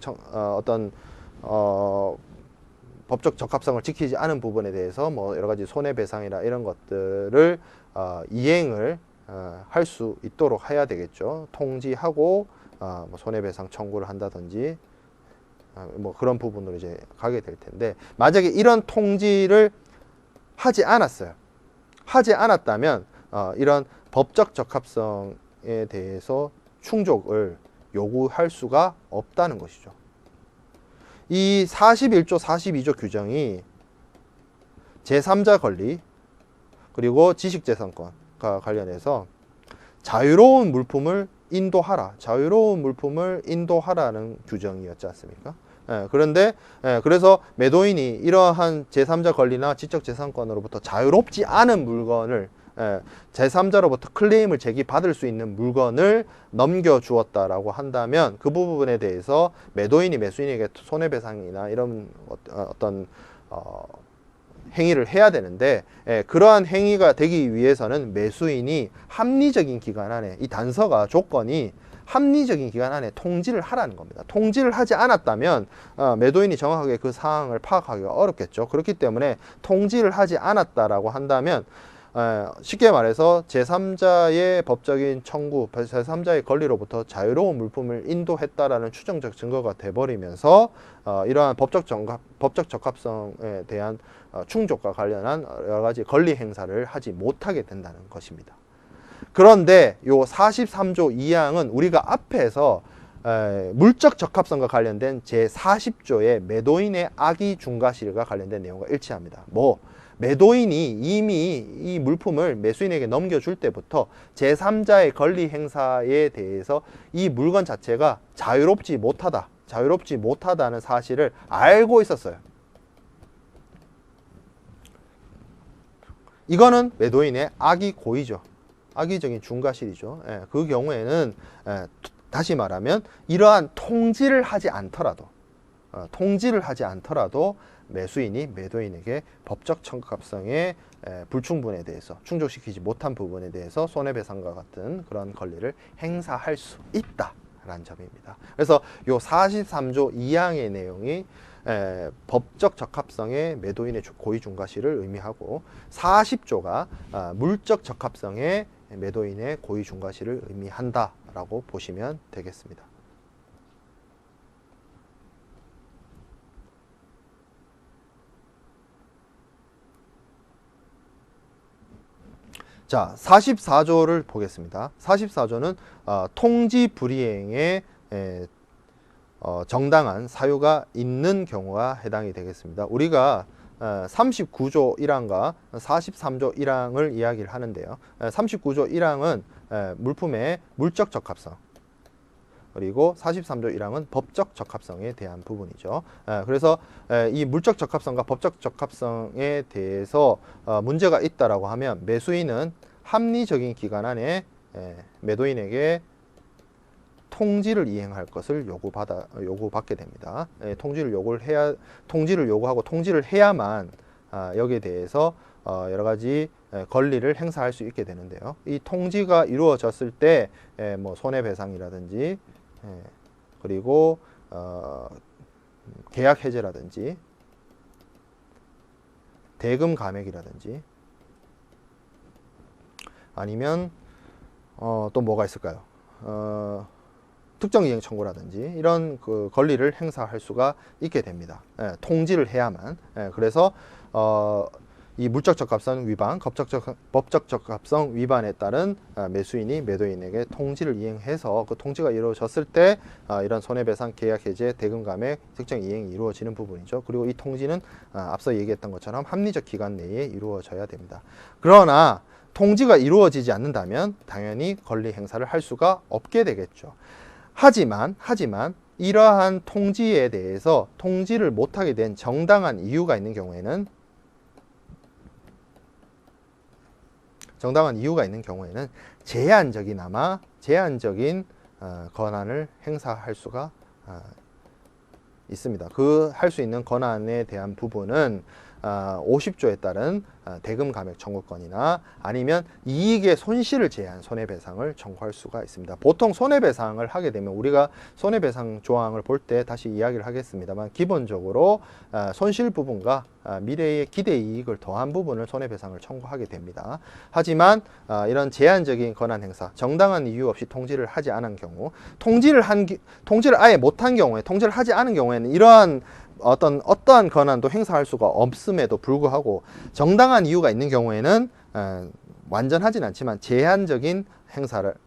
적합성을 지키지 않은 부분에 대해서 뭐 여러 가지 손해배상이나 이런 것들을 이행을 할 수 있도록 해야 되겠죠. 통지하고 뭐 손해배상 청구를 한다든지 뭐 그런 부분으로 이제 가게 될 텐데, 만약에 이런 통지를 하지 않았어요. 하지 않았다면 이런 법적 적합성에 대해서 충족을 요구할 수가 없다는 것이죠. 이 41조, 42조 규정이 제3자 권리 그리고 지식재산권과 관련해서 자유로운 물품을 인도하라, 자유로운 물품을 인도하라는 규정이었지 않습니까? 그런데 그래서 매도인이 이러한 제3자 권리나 지적재산권으로부터 자유롭지 않은 물건을 제3자로부터 클레임을 제기받을 수 있는 물건을 넘겨주었다라고 한다면 그 부분에 대해서 매도인이 매수인에게 손해배상이나 이런 어떤 행위를 해야 되는데 그러한 행위가 되기 위해서는 매수인이 합리적인 기간 안에 이 단서가 조건이 합리적인 기간 안에 통지를 하라는 겁니다. 통지를 하지 않았다면 매도인이 정확하게 그 사항을 파악하기가 어렵겠죠. 그렇기 때문에 통지를 하지 않았다라고 한다면 쉽게 말해서 제3자의 법적인 청구, 제3자의 권리로부터 자유로운 물품을 인도했다라는 추정적 증거가 돼버리면서 이러한 법적 적합성에 대한 충족과 관련한 여러 가지 권리 행사를 하지 못하게 된다는 것입니다. 그런데 요 43조 2항은 우리가 앞에서 물적 적합성과 관련된 제40조의 매도인의 악의 중과실과 관련된 내용과 일치합니다. 매도인이 이미 이 물품을 매수인에게 넘겨줄 때부터 제3자의 권리 행사에 대해서 이 물건 자체가 자유롭지 못하다는 사실을 알고 있었어요. 이거는 매도인의 악의 고의죠. 악의적인 중과실이죠. 그 경우에는 다시 말하면 이러한 통지를 하지 않더라도 매수인이 매도인에게 법적 청구합성의 불충분에 대해서 충족시키지 못한 부분에 대해서 손해배상과 같은 그런 권리를 행사할 수 있다라는 점입니다. 그래서 요 43조 2항의 내용이 법적 적합성의 매도인의 고의 중과실을 의미하고 40조가 물적 적합성의 매도인의 고의 중과실을 의미한다라고 보시면 되겠습니다. 자, 44조를 보겠습니다. 44조는 통지 불이행에 정당한 사유가 있는 경우가 해당이 되겠습니다. 우리가 39조 1항과 43조 1항을 이야기를 하는데요. 39조 1항은 물품의 물적 적합성, 그리고 43조 1항은 법적 적합성에 대한 부분이죠. 그래서 이 물적 적합성과 법적 적합성에 대해서 문제가 있다라고 하면 매수인은 합리적인 기간 안에 매도인에게 통지를 이행할 것을 요구받게 됩니다. 통지를 요구하고 통지를 해야만 여기에 대해서 여러 가지 권리를 행사할 수 있게 되는데요. 이 통지가 이루어졌을 때 뭐 손해배상이라든지 그리고 계약 해제라든지 대금 감액이라든지 아니면 또 뭐가 있을까요? 특정 이행 청구라든지 이런 그 권리를 행사할 수가 있게 됩니다. 통지를 해야만. 그래서 이 물적 적합성 위반, 법적 적합성 위반에 따른 매수인이 매도인에게 통지를 이행해서 그 통지가 이루어졌을 때 이런 손해배상, 계약 해제, 대금 감액, 특정 이행이 이루어지는 부분이죠. 그리고 이 통지는 앞서 얘기했던 것처럼 합리적 기간 내에 이루어져야 됩니다. 그러나 통지가 이루어지지 않는다면 당연히 권리 행사를 할 수가 없게 되겠죠. 하지만 이러한 통지에 대해서 통지를 못하게 된 정당한 이유가 있는 경우에는 제한적인 권한을 행사할 수가 있습니다. 그 할 수 있는 권한에 대한 부분은 50조에 따른 대금 감액 청구권이나 아니면 이익의 손실을 제한 손해배상을 청구할 수가 있습니다. 보통 손해배상을 하게 되면 우리가 손해배상 조항을 볼 때 다시 이야기를 하겠습니다만 기본적으로 손실 부분과 미래의 기대 이익을 더한 부분을 손해배상을 청구하게 됩니다. 하지만 이런 제한적인 권한 행사, 정당한 이유 없이 통지를 하지 않은 경우, 통지를 아예 못한 경우에, 통지를 하지 않은 경우에는 이러한 어떠한 권한도 행사할 수가 없음에도 불구하고 정당한 이유가 있는 경우에는 완전하진 않지만 제한적인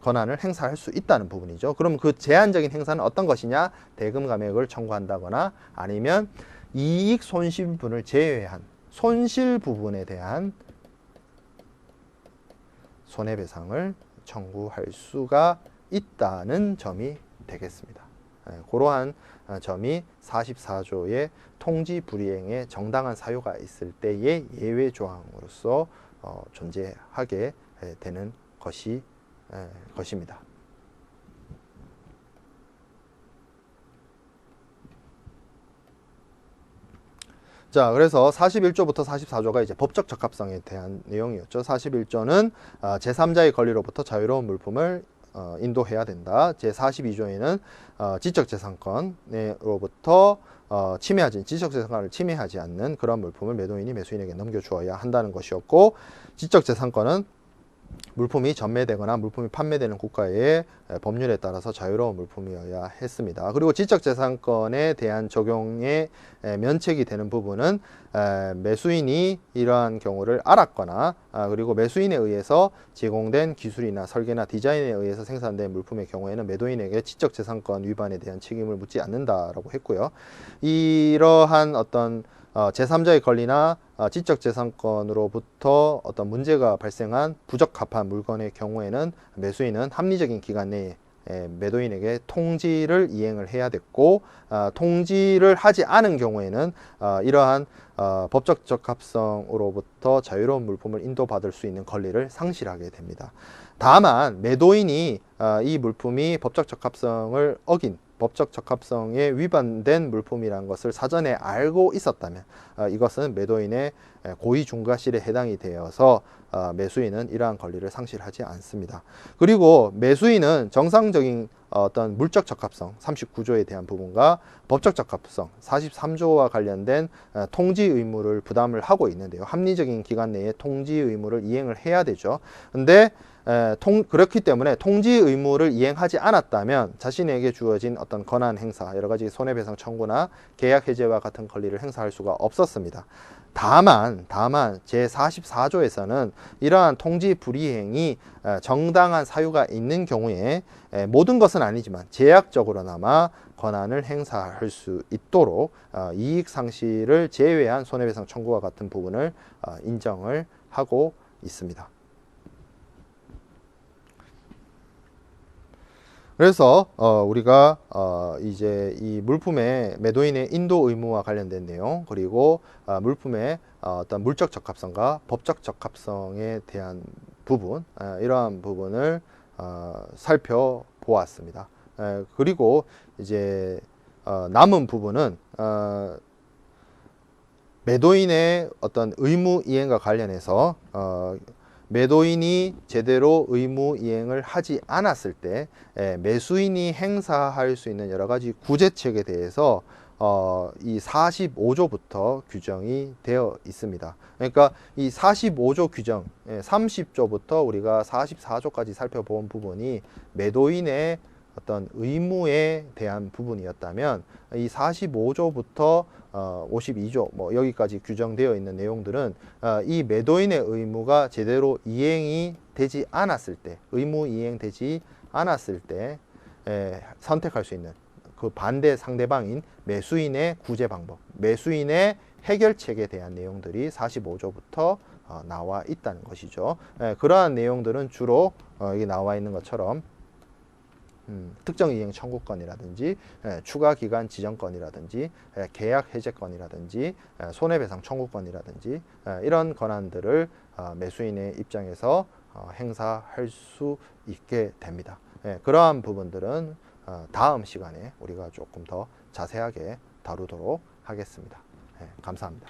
권한을 행사할 수 있다는 부분이죠. 그럼 그 제한적인 행사는 어떤 것이냐? 대금 감액을 청구한다거나 아니면 이익 손실 부분을 제외한 손실 부분에 대한 손해배상을 청구할 수가 있다는 점이 되겠습니다. 그러한 점이 44조의 통지 불이행에 정당한 사유가 있을 때의 예외 조항으로서 존재하게 되는 것입니다. 자, 그래서 41조부터 44조가 이제 법적 적합성에 대한 내용이었죠. 41조는 제3자의 권리로부터 자유로운 물품을 인도해야 된다. 제42조에는 지적재산권으로부터 지적재산권을 침해하지 않는 그런 물품을 매도인이 매수인에게 넘겨주어야 한다는 것이었고, 지적재산권은 물품이 전매되거나 물품이 판매되는 국가의 법률에 따라서 자유로운 물품이어야 했습니다. 그리고 지적재산권에 대한 적용에 면책이 되는 부분은 매수인이 이러한 경우를 알았거나 그리고 매수인에 의해서 제공된 기술이나 설계나 디자인에 의해서 생산된 물품의 경우에는 매도인에게 지적재산권 위반에 대한 책임을 묻지 않는다라고 했고요. 이러한 어떤 제3자의 권리나 지적재산권으로부터 어떤 문제가 발생한 부적합한 물건의 경우에는 매수인은 합리적인 기간 내에 매도인에게 통지를 이행을 해야 됐고, 통지를 하지 않은 경우에는 이러한 법적 적합성으로부터 자유로운 물품을 인도받을 수 있는 권리를 상실하게 됩니다. 다만 매도인이 이 물품이 법적 적합성을 어긴 법적 적합성에 위반된 물품이라는 것을 사전에 알고 있었다면 이것은 매도인의 고의 중과실에 해당이 되어서 매수인은 이러한 권리를 상실하지 않습니다. 그리고 매수인은 정상적인 어떤 물적 적합성 39조에 대한 부분과 법적 적합성 43조와 관련된 통지 의무를 부담을 하고 있는데요. 합리적인 기간 내에 통지 의무를 이행을 해야 되죠. 근데 그렇기 때문에 통지 의무를 이행하지 않았다면 자신에게 주어진 어떤 권한 행사, 여러 가지 손해배상 청구나 계약 해제와 같은 권리를 행사할 수가 없었습니다. 다만 제44조에서는 이러한 통지 불이행이 정당한 사유가 있는 경우에 모든 것은 아니지만 제약적으로나마 권한을 행사할 수 있도록 이익 상실을 제외한 손해배상 청구와 같은 부분을 인정을 하고 있습니다. 그래서 우리가 이제 이 물품의 매도인의 인도 의무와 관련된 내용, 그리고 물품의 어떤 물적 적합성과 법적 적합성에 대한 부분, 이러한 부분을 살펴보았습니다. 그리고 이제 남은 부분은 매도인의 어떤 의무 이행과 관련해서 매도인이 제대로 의무 이행을 하지 않았을 때 매수인이 행사할 수 있는 여러 가지 구제책에 대해서 이 45조부터 규정이 되어 있습니다. 그러니까 이 45조 규정 30조부터 우리가 44조까지 살펴본 부분이 매도인의 어떤 의무에 대한 부분이었다면 이 45조부터 52조 뭐 여기까지 규정되어 있는 내용들은 이 매도인의 의무가 제대로 이행이 되지 않았을 때, 의무 이행되지 않았을 때 선택할 수 있는 그 반대 상대방인 매수인의 구제 방법, 매수인의 해결책에 대한 내용들이 45조부터 나와 있다는 것이죠. 그러한 내용들은 주로 여기 나와 있는 것처럼 특정 이행 청구권이라든지 추가 기간 지정권이라든지 계약 해제권이라든지 손해배상 청구권이라든지 이런 권한들을 매수인의 입장에서 행사할 수 있게 됩니다. 그러한 부분들은 다음 시간에 우리가 조금 더 자세하게 다루도록 하겠습니다. 감사합니다.